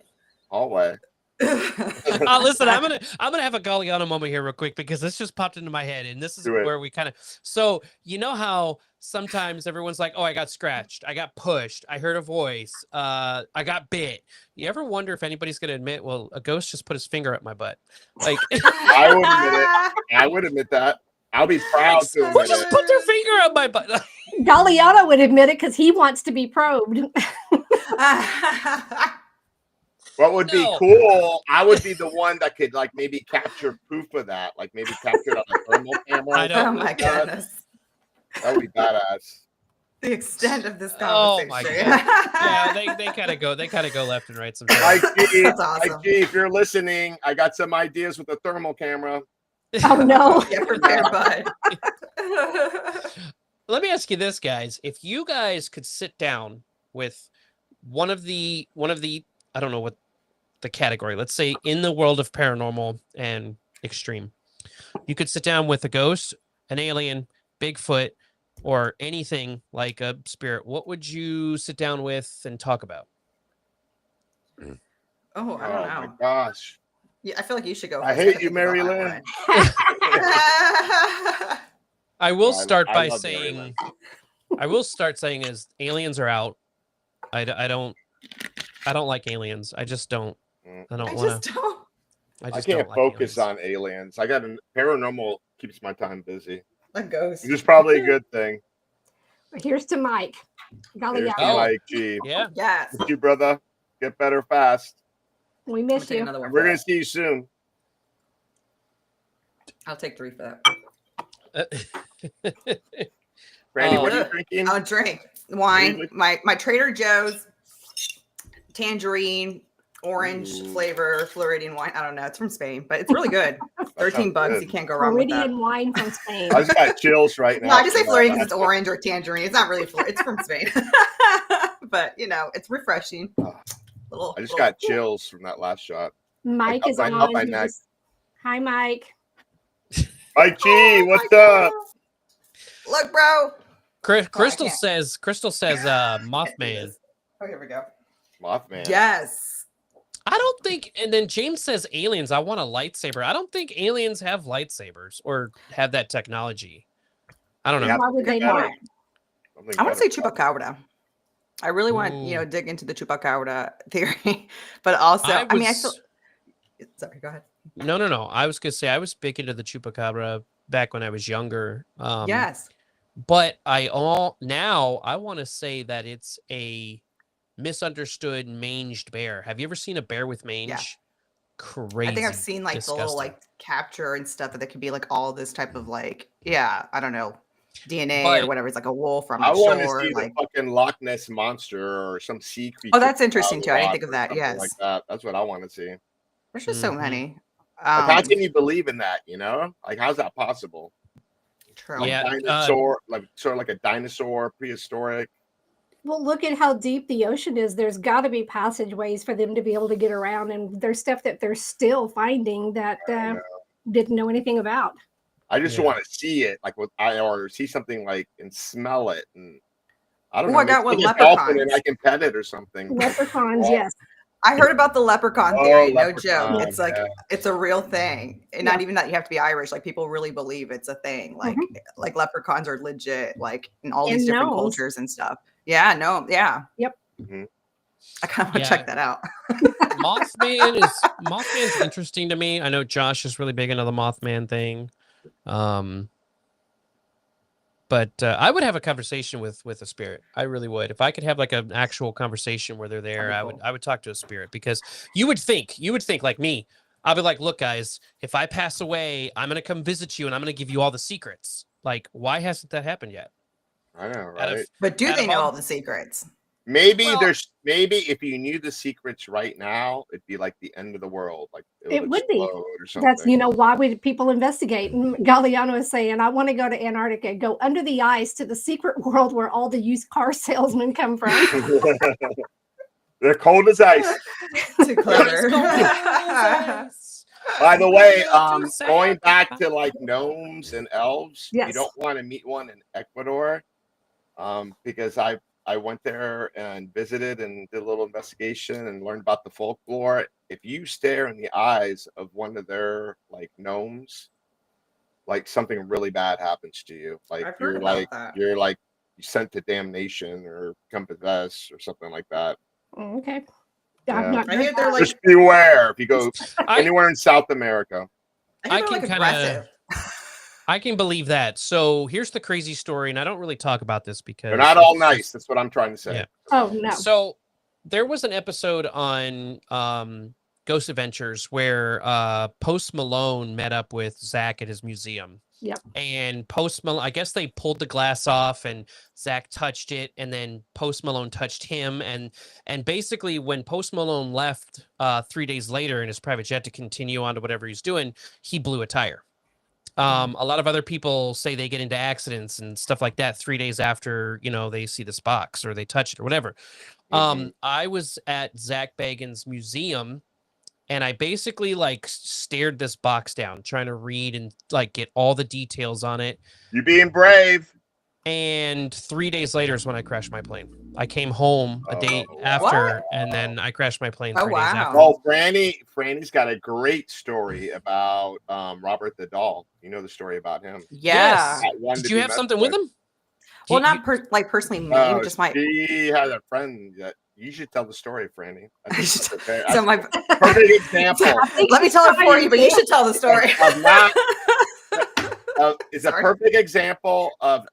hallway. Listen, I'm gonna have a Galliano moment here real quick because this just popped into my head, and this is where we kind of. So you know how sometimes everyone's like, "Oh, I got scratched, I got pushed, I heard a voice, I got bit." You ever wonder if anybody's gonna admit, "Well, a ghost just put his finger up my butt"? Like, I would admit it. I would admit that. I'll be proud to admit just put their finger up my butt. Galliano would admit it because he wants to be probed. What would be cool? I would be the one that could like maybe capture proof of that, like maybe capture it on a thermal camera. Oh my goodness, that would be badass. The extent of this conversation. Oh my god! Yeah, they kind of go left and right sometimes. That's awesome. If you're listening, I got some ideas with a thermal camera. Oh no! Get prepared, bud. Let me ask you this, guys: if you guys could sit down with one of the, I don't know what the category, let's say in the world of paranormal and extreme, you could sit down with a ghost, an alien, Bigfoot, or anything like a spirit, what would you sit down with and talk about? Oh, I don't know. My gosh. Yeah, I feel like you should go. I hate you, MaryLynn. I will start by saying, as aliens are out. I don't like aliens. I just don't. I can't focus on aliens. I got paranormal keeps my time busy. A ghost. Which is probably a good thing. Here's to Mike. Here's to Mike G. Yeah. Yes. Thank you, brother. Get better fast. We miss you. We're going to see you soon. I'll take 3 for that. Brandy, what are you drinking? I'll drink wine. My Trader Joe's tangerine orange flavor Floridian wine. I don't know. It's from Spain, but it's really good. $13. Good. You can't go wrong with that. Floridian wine from Spain. I just got chills right now. No, I just say Floridian because it's orange or tangerine. It's not really It's from Spain. But, it's refreshing. I just got chills from that last shot. Mike is on. Hi, Mike. Mike G, what's up? Look, bro. Crystal says Mothman. Oh, here we go. Mothman. Yes. I don't think, and then James says aliens. I want a lightsaber. I don't think aliens have lightsabers or have that technology. I don't know. Why would they not? I want to say chupacabra. I really want to, dig into the chupacabra theory, but also, I mean, I feel. Sorry, go ahead. No. I was gonna say I was big into the chupacabra back when I was younger. Yes. But I want to say that it's a misunderstood manged bear. Have you ever seen a bear with mange? Yeah. Crazy. I think I've seen like disgusting. the little like capture and stuff that could be like all this type of like, I don't know, DNA or whatever. It's like a wolf from I want to shore, see like the fucking Loch Ness monster or some sea creature. Oh, that's interesting too. I didn't think of that. Yes, like that. That's what I want to see. There's just so many. Like, how can you believe in that? Like how's that possible? True. Like dinosaur, like sort of like a dinosaur, prehistoric. Well, look at how deep the ocean is. There's got to be passageways for them to be able to get around, and there's stuff that they're still finding that didn't know anything about. I just want to see it, like or see something like and smell it, and I don't know. I got one leprechaun, and I can pet it or something. Leprechauns, yes. I heard about the leprechaun theory. No joke. It's like it's a real thing, and not even that you have to be Irish. Like people really believe it's a thing. Like like leprechauns are legit. Like in all these different cultures and stuff. Yeah. No. Yeah. Yep. Mm-hmm. I kind of want to check that out. Mothman's interesting to me. I know Josh is really big into the Mothman thing. But I would have a conversation with a spirit. I really would. If I could have like an actual conversation where they're there, I would talk to a spirit, because you would think like me. I'll be like, look, guys, if I pass away, I'm gonna come visit you and I'm gonna give you all the secrets. Like, why hasn't that happened yet? I know, right? But do they know all the secrets? Maybe if you knew the secrets right now, it'd be like the end of the world. Like it would be. Or something. That's why would people investigate? And Galliano is saying, I want to go to Antarctica, go under the ice to the secret world where all the used car salesmen come from. They're cold as ice. Too clever. By the way, going back to like gnomes and elves, you don't want to meet one in Ecuador, because I went there and visited and did a little investigation and learned about the folklore. If you stare in the eyes of one of their like gnomes, like something really bad happens to you. Like you're sent to damnation or come possessed or something like that. Okay. Just beware if you go anywhere in South America. I can believe that. So here's the crazy story, and I don't really talk about this because they're not all nice. That's what I'm trying to say. Yeah. Oh no. So there was an episode on Ghost Adventures where Post Malone met up with Zach at his museum. Yep. And Post Malone, I guess they pulled the glass off and Zach touched it, and then Post Malone touched him. And basically when Post Malone left 3 days later in his private jet to continue on to whatever he's doing, he blew a tire. A lot of other people say they get into accidents and stuff like that 3 days after, they see this box or they touch it or whatever. I was at Zach Bagan's museum, and I basically like stared this box down, trying to read and like get all the details on it. You being brave. And 3 days later is when I crashed my plane. I came home a day after, and then I crashed my plane 3 days after. Oh, Franny's got a great story about Robert the Doll. You know the story about him. Yeah. Yes. Did you have something with him? Well, not personally me, just my. He had a friend that you should tell the story, Franny. Okay. So my perfect example. Let me tell it for you, but you should tell the story. It's a perfect example of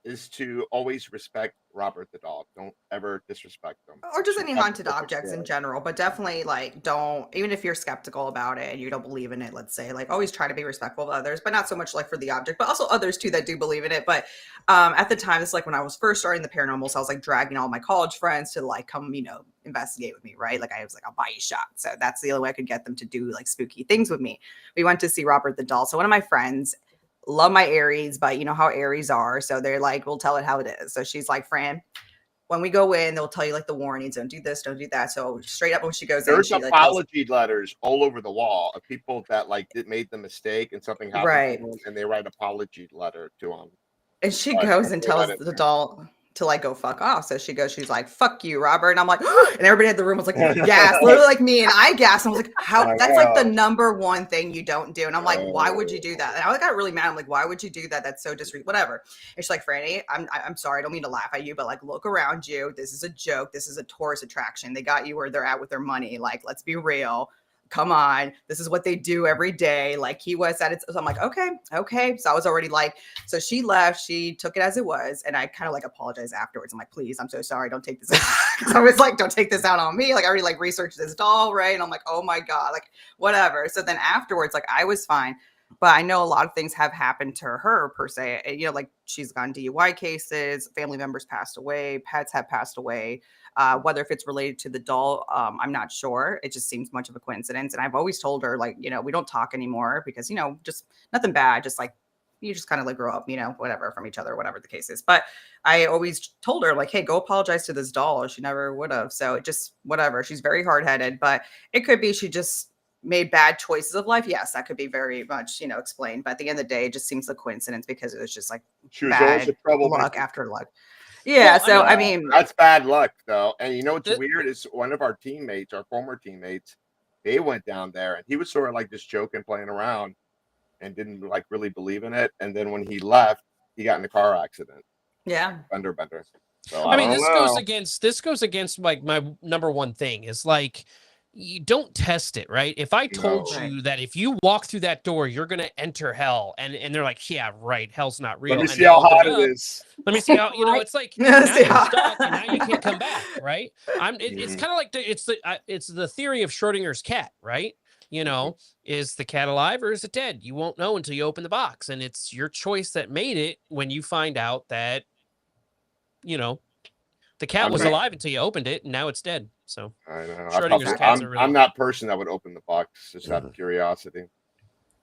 is to always respect Robert the dog. Don't ever disrespect them. Or just any haunted objects in general, but definitely like don't, even if you're skeptical about it and you don't believe in it, let's say, like always try to be respectful of others, but not so much like for the object, but also others too that do believe in it. But at the time, it's like when I was first starting the paranormal, so I was like dragging all my college friends to like come, investigate with me, right? Like I was like, I'll buy you a shot. So that's the only way I could get them to do like spooky things with me. We went to see Robert the Doll. So one of my friends, love my Aries, but you know how Aries are. So they're like, we'll tell it how it is. So she's like, Fran, when we go in, they'll tell you like the warnings, don't do this, don't do that. So straight up when she goes there's in, apology letters all over the wall of people that like made the mistake and something happened to them, and they write apology letter to them. And she But goes and hopefully not tells in the doll to like go fuck off. So she goes, she's like, fuck you, Robert. And I'm like, and everybody in the room was like, gas, literally like me. And I gasped. And I was like, how? I That's like the know. number one thing you don't do. And I'm like, why would you do that? And I got really mad. I'm like, why would you do that? That's so disrespectful. Whatever. And she's like, Franny, I'm sorry. I don't mean to laugh at you, but like, look around you. This is a joke. This is a tourist attraction. They got you where they're at with their money. Like, let's be real. Come on, this is what they do every day. Like Key West at it. So I'm like, okay. So I was already like, so she left, she took it as it was. And I kind of like apologized afterwards. I'm like, please, I'm so sorry. Don't take this. I was like, don't take this out on me. Like I already like researched this doll, right? And I'm like, oh my God, like whatever. So then afterwards, like I was fine. But I know a lot of things have happened to her per se. You know, like she's gone DUI cases, family members passed away, pets have passed away. Whether if it's related to the doll, I'm not sure. It just seems much of a coincidence. And I've always told her, like, you know, we don't talk anymore because, you know, just nothing bad. Just like, you just kind of like grow up, you know, whatever from each other, whatever the case is. But I always told her like, hey, go apologize to this doll. She never would have. So it just, whatever. She's very hard-headed, but it could be she just made bad choices of life. Yes, that could be very much, you know, explained. But at the end of the day, it just seems a coincidence because it was just like She was always bad a troublemaker. luck after luck. Yeah, Well, so I mean, that's bad luck though. And you know what's Th- weird is one of our teammates, our former teammates, they went down there and he was sort of like just joking, playing around, and didn't like really believe in it. And then when he left, he got in a car accident. yeah. Fender bender. So I mean, don't this goes against like my number one thing is like, you don't test it, right? If I told No. you that if you walk through that door, you're gonna enter hell, and they're like, yeah, right, hell's not real. Let me and see they how open hot it it up, is. Let me see how, you know, Right. it's like Yeah, now see you're how- stuck and now you can't come back, right? It's Mhm. kind of like it's the theory of Schrodinger's cat, right? You know, is the cat alive or is it dead? You won't know until you open the box, and it's your choice that made it when you find out that, you know, the cat I'm was not- alive until you opened it, and now it's dead. So I know. Schrodinger's cats are really. I'm that person that would open the box just out of curiosity.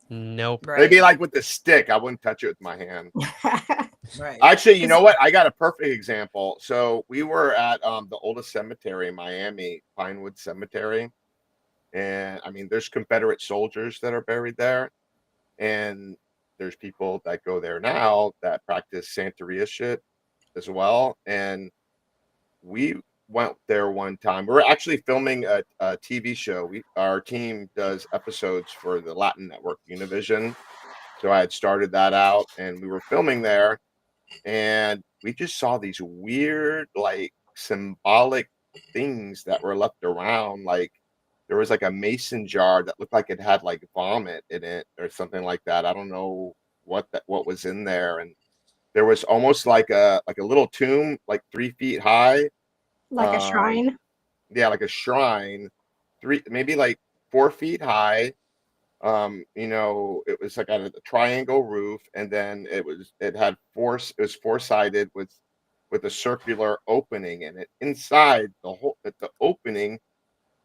Nope. Right. Maybe like with the stick, I wouldn't touch it with my hand. Right. Actually, you know what? I got a perfect example. So we were at the oldest cemetery in Miami, Pinewood Cemetery. And I mean, there's Confederate soldiers that are buried there. And there's people that go there now that practice Santeria shit as well. And we went there one time. We were actually filming a TV show. Our team does episodes for the Latin network Univision. So I had started that out and we were filming there. And we just saw these weird, like symbolic things that were left around. Like there was like a mason jar that looked like it had like vomit in it or something like that. I don't know what was in there. And there was almost like a little tomb, like 3 feet high. Like a shrine. Yeah, like a shrine, maybe like 4 feet high. You know, it was like a triangle roof, and then it was four-sided with a circular opening in it. Inside the opening,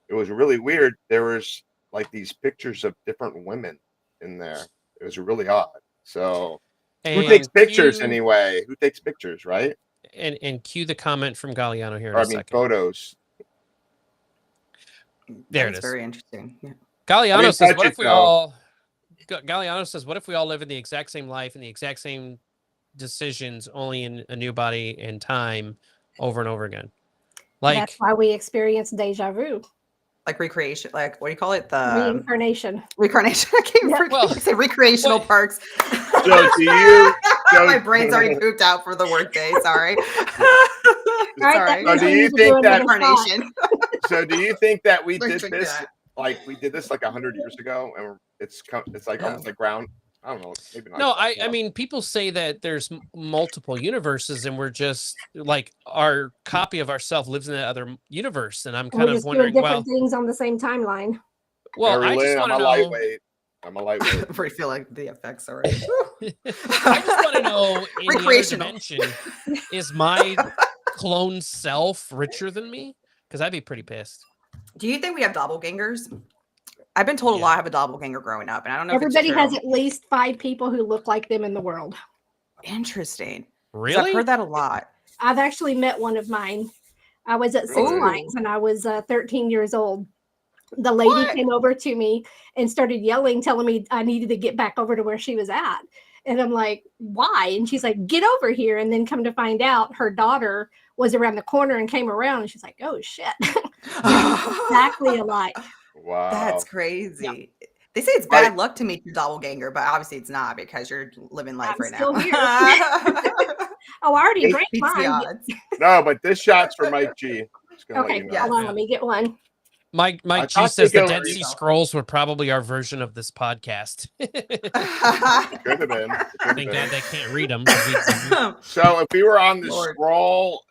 it was really weird. There was like these pictures of different women in there. It was really odd. So who takes pictures anyway? Who takes pictures, right? And cue the comment from Galliano here in Or, a I mean, second. photos. There it That's is. very interesting. Yeah. Galliano says, touch "What it, if we though. all?" Galliano says, "What if we all live in the exact same life and the exact same decisions, only in a new body and time, over and over again?" Like That's why we experience deja vu, Like recreation, like what do you call it? The reincarnation. reincarnation. I can't Yeah. forget. Say recreational What- parks. So do you? My brain's already pooped out for the workday. Sorry. Right, that Sorry. means So do we you need to think do that- another shot. Reincarnation. So do you think that we Let's did drink this that. like we did this like 100 years ago, and it's like almost like ground? I don't know. Maybe not. no, I mean, people say that there's multiple universes, and we're just like our copy of ourselves lives in that other universe, and I'm And kind we're of just doing wondering, different things on the same timeline. well, I just MaryLynn, want I'm to a know. lightweight. I'm a lightweight. I feel like the effects already. I just want to know in the other Recreational. dimension, is my clone self richer than me? Because I'd be pretty pissed. Do you think we have doppelgangers? I've been told a Yeah. lot I have a doppelganger growing up, and I don't know Everybody if it's has true. at least 5 people who look like them in the world. Interesting. 'Cause Really? I've heard that a lot. I've actually met one of mine. I was at Six Ooh. Flags and I was 13 years old. The lady What? came over to me and started yelling, telling me I needed to get back over to where she was at. And I'm like, why? And she's like, get over here. And then come to find out her daughter was around the corner and came around. And she's like, oh, shit. Exactly alike. Wow. That's crazy. Yep. They say it's bad luck to meet your doppelganger, but obviously it's not because you're living life I'm right still now. here. Oh, I already drank Beats the mine. odds. No, but this shot's for Mike G. Just gonna let Okay, you know. hold on. Let me get one. Mike I G thought says they the go- Dead Sea Scrolls were probably our version of this podcast. Could have been. Thank God they can't read them. So if we were on the Lord. scroll,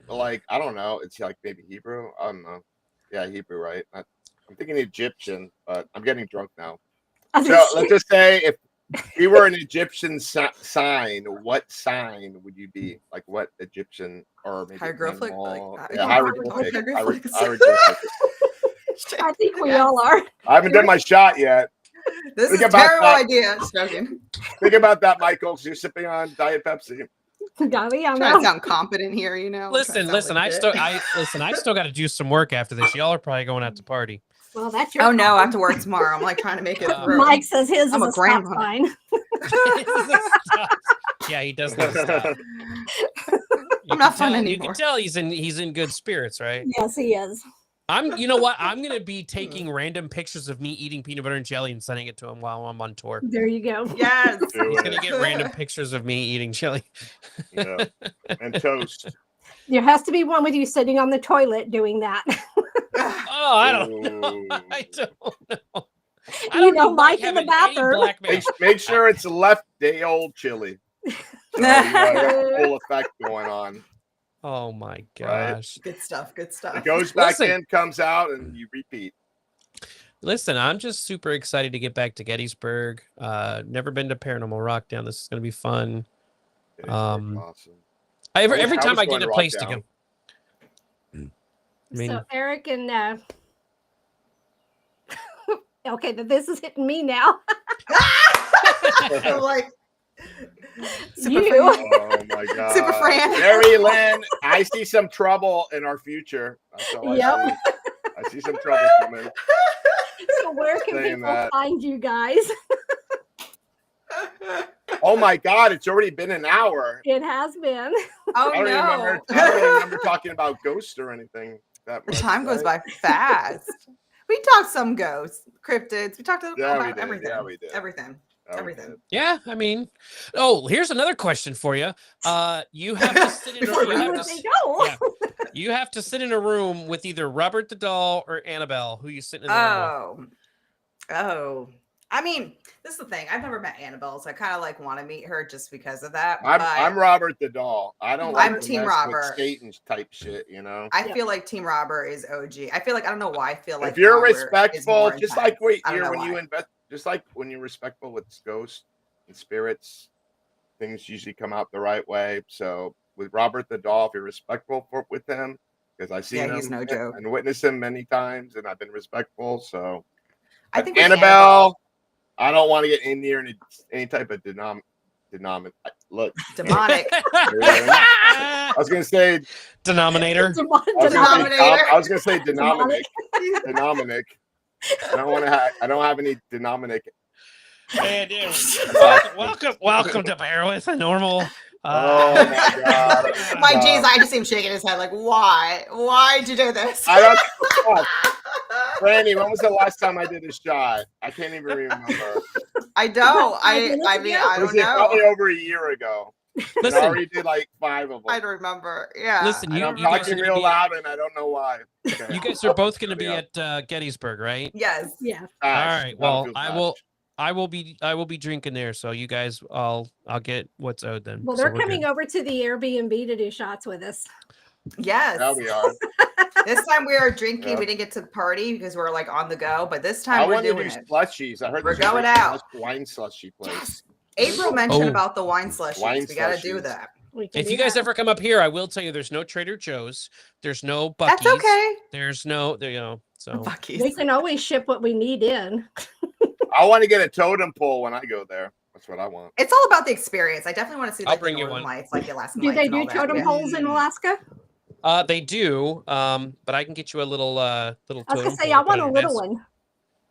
like, I don't know, it's like maybe Hebrew. I don't know. Yeah, Hebrew, right? I'm thinking Egyptian, but I'm getting drunk now. So let's just say if we were an Egyptian sign, what sign would you be? Like what Egyptian or maybe Hieroglyphic? animal? Like, Yeah, yeah, hieroglyphic. hieroglyphics. Hieroglyphic. I think we all are. I haven't done my shot yet. This Think is a about terrible that. idea. Just joking. Think about that, Michael, because you're sipping on Diet Pepsi. Golly, I Trying to know. sound competent here, you know. Listen, I've still got to do some work after this. Y'all are probably going out to party. Well, that's your Oh no, I problem. have to work tomorrow. I'm like trying to make it through. Mike says his I'm is a a stop grandmother. sign. Yeah, he does need to stop. I'm not fun You anymore. can tell he's in good spirits, right? Yes, he is. You know what? I'm gonna be taking random pictures of me eating peanut butter and jelly and sending it to him while I'm on tour. There you go. Yes. He's gonna get random pictures of me eating jelly. Yeah. And toast. There has to be one with you sitting on the toilet doing that. Oh, I don't know. I don't know. I You don't know, Mike Mike in the having any bathroom. black man. Make sure it's left day old chili. So you got a full effect going on. Oh my gosh. Good stuff. Good stuff. It goes back Listen. in, comes out, and you repeat. Listen, I'm just super excited to get back to Gettysburg. Never been to Paranormal Rockdown. This is gonna be fun. It's Um, awesome. Every I time was I going get a to place to Rockdown. go. I mean, So Eric and okay, this is hitting me now. I'm like, Super You. Fran. Oh my god. Super Fran. MaryLynn, I see some trouble in our future. That's all I Yep. see. I see some trouble coming. So where can Saying people that. find you guys? Oh my god, it's already been an hour. It has been. Oh I don't remember talking about ghosts or anything that The much. time goes right? by fast. We talked some ghosts, cryptids. We talked Yeah, about we did. everything. Yeah, we did. Everything. Oh, we Everything. did. yeah, I mean, here's another question for you. You have to sit in Before a, we you, wrap have it to, up. Go. yeah, you have to sit in a room with either Robert the doll or Annabelle. Who you sitting in the room with? Oh. I mean, this is the thing. I've never met Annabelle, so I kind of like want to meet her just because of that. I'm Robert the doll. I don't like I'm to Team mess Robert. with Satan type shit, you know. I feel like Team Robert is OG. I feel like I don't know why I feel like If you're Robert is respectful, more just like intense. I don't know when you why. invest, just like when you're respectful with ghosts and spirits, things usually come out the right way. So with Robert the doll, if you're respectful with him, because I've seen him he's no joke. and witnessed him many times, and I've been respectful. So I think Annabelle, I don't want to get in near any type of look. demonic. I was gonna say Denominator. I was gonna say denominic. Denominic. I don't have any denominic. Hey, dude. Welcome to Bear with a Normal. Oh my god. My G's, I just see him shaking his head like, why? Why'd you do this? I don't know. Franny, when was the last time I did a shot? I can't even remember. I don't. Five minutes I mean, ago? I It was don't know. probably over a year ago. And I Listen, already did like 5 of them. I don't remember. Yeah. listen. And You I'm guys are talking gonna real be loud, and I don't know why. Okay. you guys are both going to be at Gettysburg, right? Yes. Yeah. All right. Well, Battlefield I will be drinking there. So you guys, I'll get what's owed then. Well, So they're we're coming good. over to the Airbnb to do shots with us. Yes. Yeah, we are. This time we are drinking. Yeah. We didn't get to the party because we're like on the go. But this I time we're want to do doing it. slushies. I heard We're there's a going great out. wine slushy place. Yes. April mentioned Oh. about the wine slushies. Wine We got to do slushies. that. We can If do you guys that. ever come up here, I will tell you there's no Trader Joe's, there's no Buc-ee's, That's okay. there's no so Buc-ee's. We can always ship what we need in. I want to get a totem pole when I go there. That's what I want. It's all about the experience. I definitely want to see I'll like bring the you Northern one. Lights, like the Alaskan Do Lights they and all do that. totem Yeah. poles in Alaska? they do, but I can get you a little I was totem gonna say pole I to put want a on your little desk. one.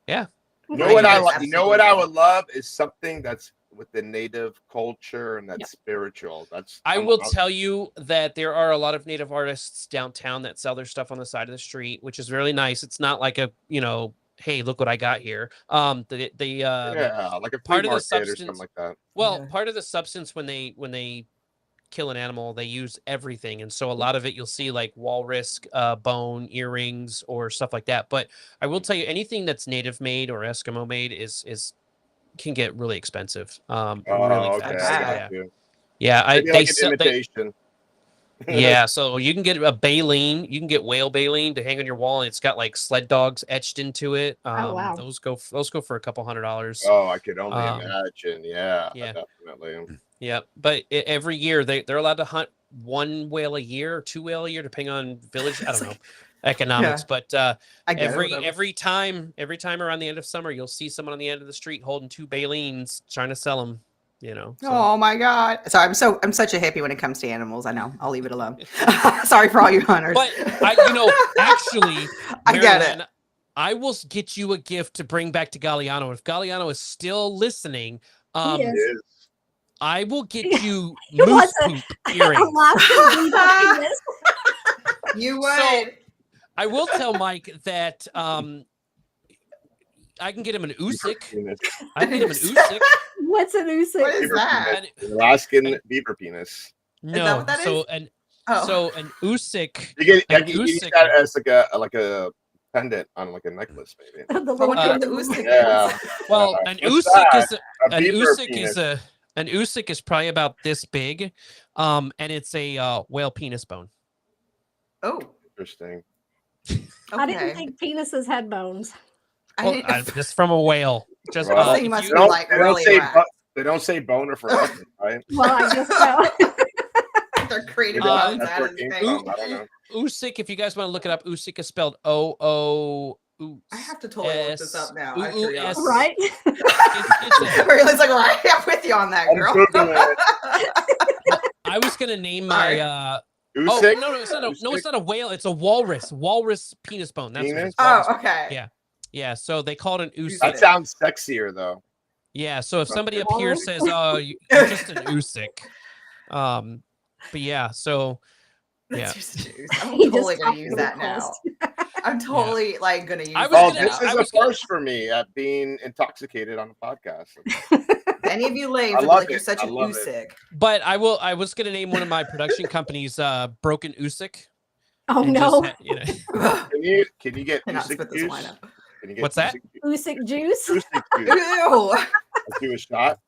Yeah. You know Okay. what I I think like? that's You know what I absolutely would love is something that's with the native culture and that spiritual. I will tell you that there are a lot of native artists downtown that sell their stuff on the side of the street, which is really nice. It's not like a, hey, look what I got here. like a flea part of the market or something substance, like that. well, part of the substance when they kill an animal, they use everything, and so a lot of it you'll see like walrus bone earrings or stuff like that. But I will tell you, anything that's native made or Eskimo made is can get really expensive really Okay, fast. I got you. Yeah, Maybe like an imitation. yeah, so you can get a baleen, you can get whale baleen to hang on your wall, and it's got like sled dogs etched into it. Oh, wow. Those go for a couple $100. Oh, I could only imagine. Yeah, definitely. Yeah, but every year they're allowed to hunt one whale a year or two whale a year, depending on village. I don't know economics, but every time around the end of summer, you'll see someone on the end of the street holding two baleens trying to sell them. So. Oh my God! So I'm such a hippie when it comes to animals. I know. I'll leave it alone. Sorry for all you hunters. But actually, I get it. I will get you a gift to bring back to Galliano. If Galliano is still listening, I will get you moose poop earrings. You would. So I will tell Mike that I can get him an Usyk. I can get him an Usyk. What's an Usyk? What is that? Alaskan beaver penis. No, so an Usyk. You get that as like a pendant on like a necklace, maybe. The Usyk. Yeah. Well, an Usyk is probably about this big, and it's a whale penis bone. Oh, interesting. Okay. I didn't think penises had bones. Well, just from a whale. Just well, they don't say boner for nothing, right? Well, I guess so. They're creative bones. That's where it came from. I don't know. Usyk, if you guys want to look it up, Usyk is spelled O-O. I have to totally look this up now. Right? It's like, right, I'm with you on that, girl. I was gonna name my Usyk? no, it's not a whale. It's a walrus. Walrus penis bone. That's what it is. Okay. Yeah. So they call it an Usyk. That sounds sexier, though. Yeah. So if somebody up here says, "Oh, you're just an Usyk," but yeah. So yeah, I'm totally gonna use that now. I'm totally gonna use. This is a first for me at being intoxicated on the podcast. Any of you ladies would be like, you're such an Usyk. But I was gonna name one of my production companies Broken Usyk. Oh no! Can you get Usyk juice? What's that? Usyk juice? Usyk juice. Ew! Let's do a shot.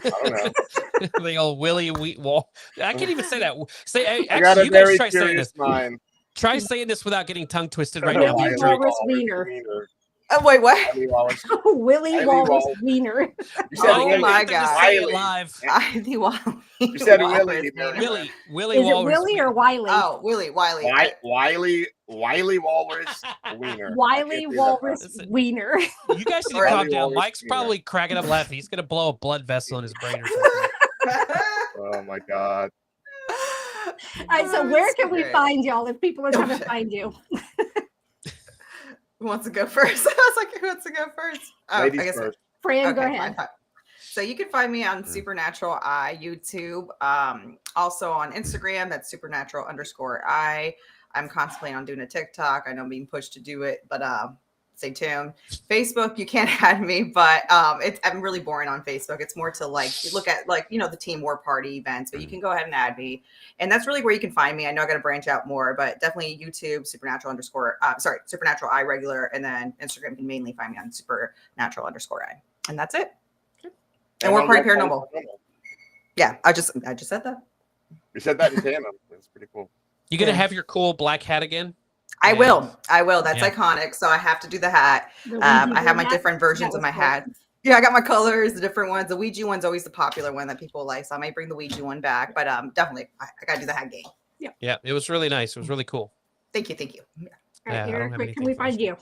I don't know. The old Willie Wheatwall. I can't even say that. Actually, you guys try saying this. Mind. Try saying this without getting tongue twisted right now. Wiener. Oh, wait, what? Willie Wallace Wiener. Oh my God! Live. You said Willie. Willie. Is it Willie or Wiley? Oh, Willie. Wiley Walrus Wiener. Wiley Walrus Wiener. You guys need to calm down. Mike's probably cracking up laughing. He's gonna blow a blood vessel in his brain or something. Oh my God. All right, so where can we find y'all if people are trying to find you? Who wants to go first? I was like, who wants to go first? I guess first. Fran, go ahead. Fine. So you can find me on Supernatural Eye YouTube. Also on Instagram, that's Supernatural_I. I'm contemplating on doing a TikTok. I know I'm being pushed to do it, but stay tuned. Facebook, you can't add me, but I'm really boring on Facebook. It's more to look at the team War Party events, but you can go ahead and add me. And that's really where you can find me. I know I got to branch out more, but definitely YouTube, Supernatural Eye regular. And then Instagram, you can mainly find me on Supernatural_I. And that's it. And War Party Paranormal. Yeah, I just said that. You said that in tandem. That's pretty cool. You gonna have your cool black hat again? I will. That's iconic. So I have to do the hat. I have my different versions of my hat. Yeah, I got my colors, the different ones. The Ouija one's always the popular one that people like. So I might bring the Ouija one back. But definitely, I got to do the hat game. Yeah, it was really nice. It was really cool. Thank you. All right, Eric, where can we find you?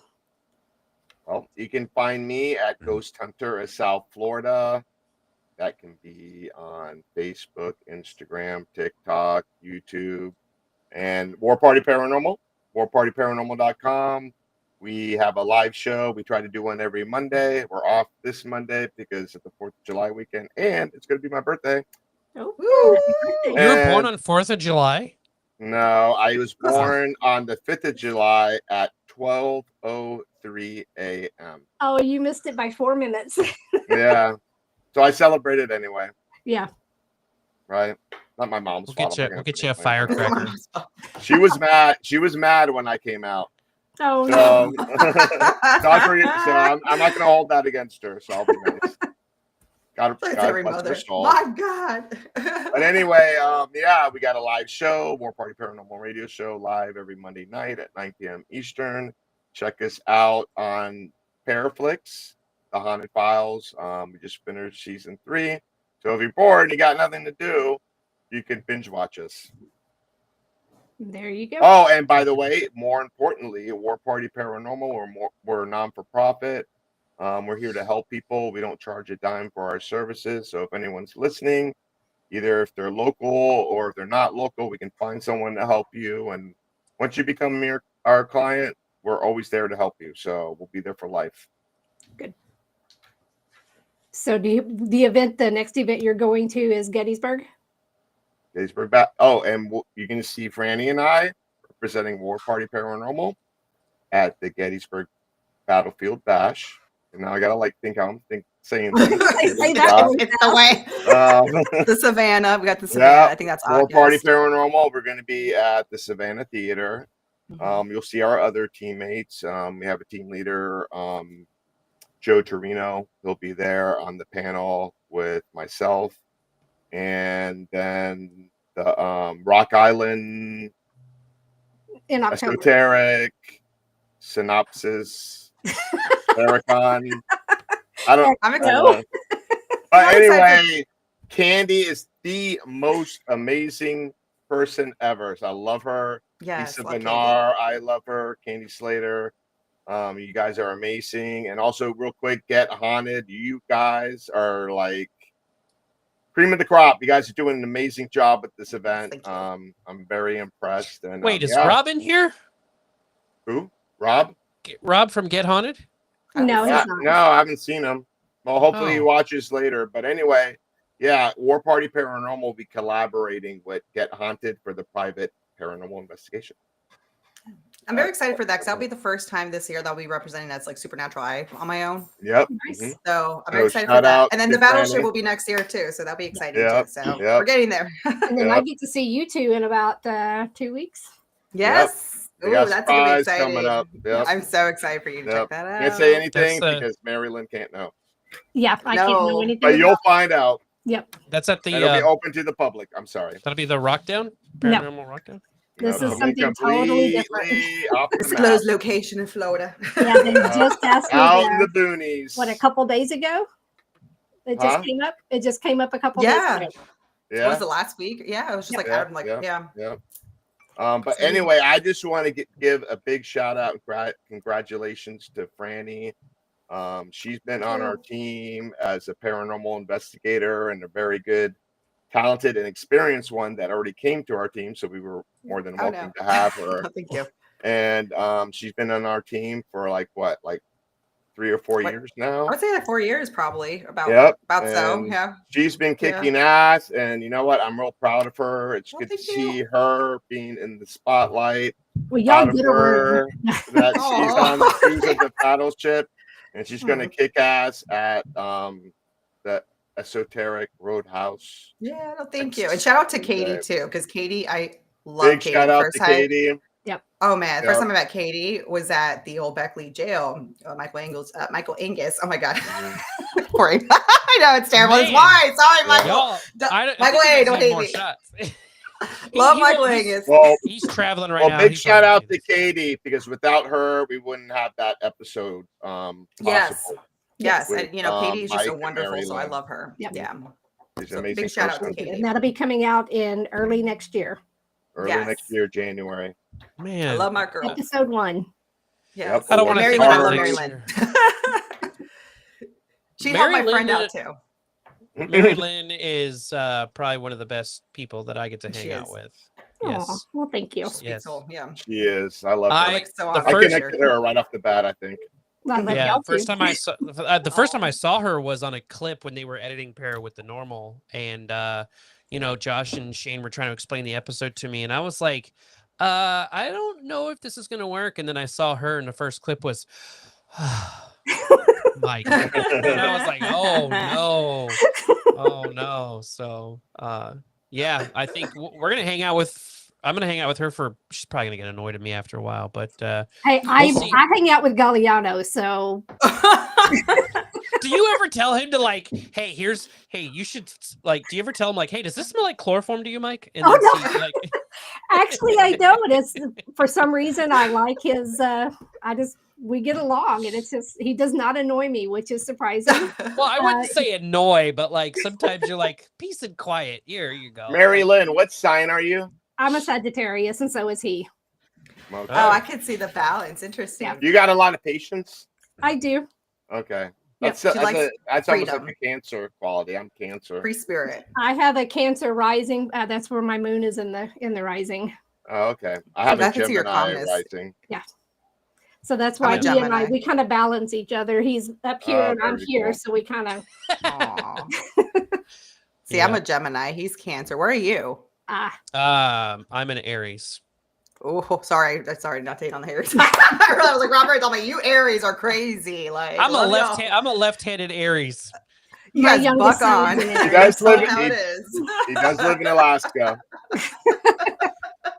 Well, you can find me at Ghost Hunter of South Florida. That can be on Facebook, Instagram, TikTok, YouTube, and War Party Paranormal, warpartyparanormal.com. We have a live show. We try to do one every Monday. We're off this Monday because of the 4th of July weekend, and it's going to be my birthday. Oh, Woo! You were born on 4th of July? No, I was born on the 5th of July at 12:03 a.m. Oh, you missed it by 4 minutes. Yeah. So I celebrated anyway. Yeah. Right. Not my mom's fault. We'll get you a firecracker. She was mad. She was mad when I came out. Oh, So, no. I'm not going to hold that against her. So I'll be nice. God bless her soul. My God. But anyway, yeah, we got a live show, War Party Paranormal Radio Show, live every Monday night at 9 p.m. Eastern. Check us out on Paraflix, The Haunted Files. We just finished season 3. So if you're bored and you got nothing to do, you can binge watch us. There you go. Oh, and by the way, more importantly, War Party Paranormal, we're non-for-profit. We're here to help people. We don't charge a dime for our services. So if anyone's listening, either if they're local or if they're not local, we can find someone to help you. And once you become our client, we're always there to help you. So we'll be there for life. Good. So the next event you're going to is Gettysburg? Gettysburg. And you're going to see Franny and I representing War Party Paranormal at the Gettysburg Battlefield Bash. And now I gotta think how I'm saying things. It's the way. The Savannah. We got the Savannah. Yeah, I think that's War Party Paranormal. We're going to be at the Savannah Theater. Mm-hmm. You'll see our other teammates. We have a team leader, Joe Torino. He'll be there on the panel with myself, and then the Rock Island in October. Esoteric Synopsis. Ericon. I'm excited. But anyway, Candy is the most amazing person ever. So I love her. Yes, Lisa Benar, I love her. Candy Slater. You guys are amazing. And also, real quick, Get Haunted. You guys are like cream of the crop. You guys are doing an amazing job with this event. I'm very impressed. And wait, is Robin here? Who? Rob? Rob from Get Haunted? No, he's not. No, I haven't seen him. Well, hopefully he watches later. But anyway, yeah, War Party Paranormal will be collaborating with Get Haunted for the private paranormal investigation. I'm very excited for that because that'll be the first time this year that I'll be representing as like Supernatural Eye on my own. Yep. Nice. Mm-hmm. So I'm very excited for that. And then the battleship will be next year too. So that'll be exciting too. So we're getting there. And then I get to see you two in about 2 weeks. Yes. Ooh, that's gonna be exciting. Coming up. Yep. I'm so excited for you to check that out. Can't say anything because MaryLynn can't know. Yeah, I can't know anything. But you'll find out. Yep. That's at the. It'll be open to the public. I'm sorry. That'll be the Rockdown. Paranormal Rockdown. This is something totally different. Disclosed location in Florida. Yeah, they just asked me out in the boonies. What, a couple days ago? It just came up. It just came up a couple days ago. Yeah. Was it last week? Yeah, it was just Yeah. But anyway, I just want to give a big shout out and congratulations to Franny. She's been on our team as a paranormal investigator and a very good, talented, and experienced one that already came to our team. So we were more than welcome to have her. Thank you. And she's been on our team for like 3 or 4 years now. I would say like 4 years probably. About so. Yeah. She's been kicking ass, and you know what? I'm real proud of her. It's good to see her being in the spotlight. Well, y'all get her that she's on the cruise of the battleship, and she's going to kick ass at the Esoteric Roadhouse. Yeah, no, thank you. And shout out to Katie too, because Katie, I love Big Katie. shout out to Katie. Yep. Oh man, the first time I met Katie was at the old Beckley jail. Michael Angus. Oh my god. Poor him. I know it's terrible. It's why. Sorry, Michael. Michael A, don't hate me. Love Michael Angus. Well, he's traveling right now. Big shout out to Katie, because without her, we wouldn't have that episode. Yes, and Katie's just a wonderful, so I love her. Yep. Yeah. She's an amazing big shout out to Katie. And that'll be coming out in early next year. Next year, January. Man, I love my girl. Episode 1. Yeah, I don't want to. I love MaryLynn. She helped my friend out too. MaryLynn is probably one of the best people that I get to hang out with. Yes. Aw, well, thank you. Sweet Yes. soul. Yeah. She is. I love her. Like, so the I first- connected her right off the bat, I think. I love Yeah, y'all first too. time I saw the first time I saw her was on a clip when they were editing Para with the normal, and Josh and Shane were trying to explain the episode to me, and I was like, I don't know if this is gonna work. And then I saw her, and the first clip was Mike, and I was like, oh no. So yeah, I think we're gonna hang out with. I'm gonna hang out with her for. She's probably gonna get annoyed at me after a while, but Hey, see. I hang out with Galliano, so do you ever tell him to like, hey, you should like, do you ever tell him like, hey, does this smell like chloroform to you, Mike? And Oh, then no. see, like, actually I don't. It's for some reason I like his we get along, and it's just he does not annoy me, which is surprising. well, I wouldn't say annoy, but like sometimes you're like, peace and quiet. Here you go. MaryLynn, what sign are you? I'm a Sagittarius, and so is he. Okay. Oh, I can see the balance. Interesting. Yeah. You got a lot of patience? I do. Okay. Yeah, That's she likes almost like freedom. a Cancer quality. I'm Cancer. Free spirit. I have a Cancer rising. That's where my moon is in the rising. Oh, okay. I have a That's your Gemini calmness. rising. So that's I'm why a he and I Gemini. we kind of balance each other. He's up here Oh, and I'm very here, cool. so we kind of Aw. See, I'm a Gemini. He's Cancer. Where are you? I'm an Aries. Oh, sorry, not taking on the Aries. I was like, Robert, I'm like, you Aries are crazy. Like, I'm a love y'all. I'm a left-handed Aries. You My guys youngest buck son on. is an You Aries. guys live That's how in it is. He does live in Alaska.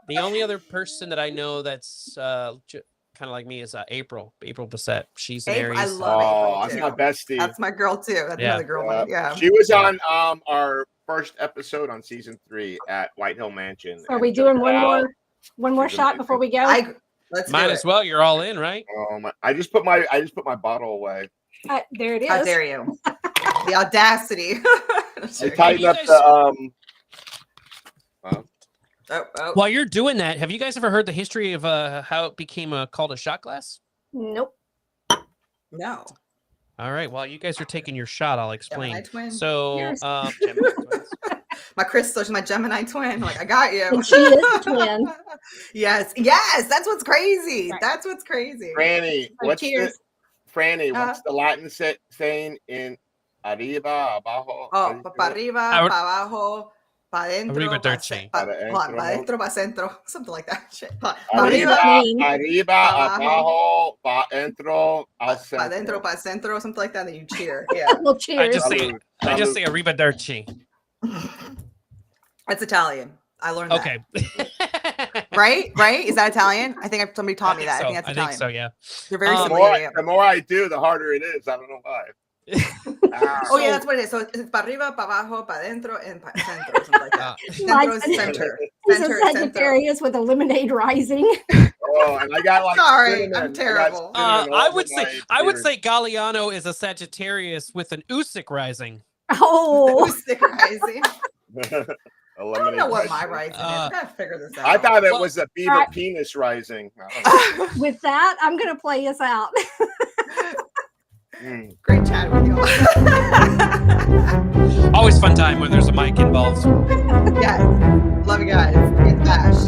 The only other person that I know that's kind of like me is April Bissett. She's an April, I Aries. love April, That's too. my bestie. That's my girl too. That's Yeah. another girl. Yeah. She was on our first episode on season 3 at White Hill Mansion. Are and we check doing her one out. more She's shot amazing. before we go? Let's Might do as it. well. You're all in, right? I just put my bottle away. There it is. How dare you? The audacity. I tighten you up guys- the Oh. While you're doing that, have you guys ever heard the history of how it became called a shot glass? Nope. No. All right. While you guys are taking your shot, I'll explain. Gemini twin. So, Cheers. Gemini twins. My crystal, she's my Gemini twin. Like, I got you. And she is a twin. Yes. That's what's crazy. Right. That's what's crazy. Franny. What's cheers. what's the Latin saying in arriba, abajo? Oh, pa arriba, I would- pa abajo, pa adentro, Arrivederci. pa adentro, pa centro, something like that. Shit. Pa Arriba, Name. arriba, Abajo. abajo, pa dentro, al pa centro. adentro, pa centro, something like that. Then you cheer. Yeah. Well, cheers. I just say arrivederci. It's Italian. I learned that. Okay. Right? Is that Italian? I think somebody taught me that. I think that's I Italian. think so, yeah. You're very The The similar. more, Yeah. the more I do, the harder it is. I don't know why. Oh yeah, that's what it is. So it's pa arriba, pa abajo, pa adentro, and pa centro, something like that. Centro is Like- center. He's a Center, center. Sagittarius with a lemonade rising. Oh, and I got like Sorry, cinnamon. I'm I got terrible. cinnamon all I over would say my beard. Galliano is a Sagittarius with an Usic rising. Oh, Who's stick rising? A I don't know what lemonade my rising. rising is. I gotta figure this out. I thought it Well, was a beaver alright. penis rising. I don't know. with that, I'm gonna play us out. Mm. Great chat with you. Always fun time when there's a mic involved. Yes. Love you guys. Get bash.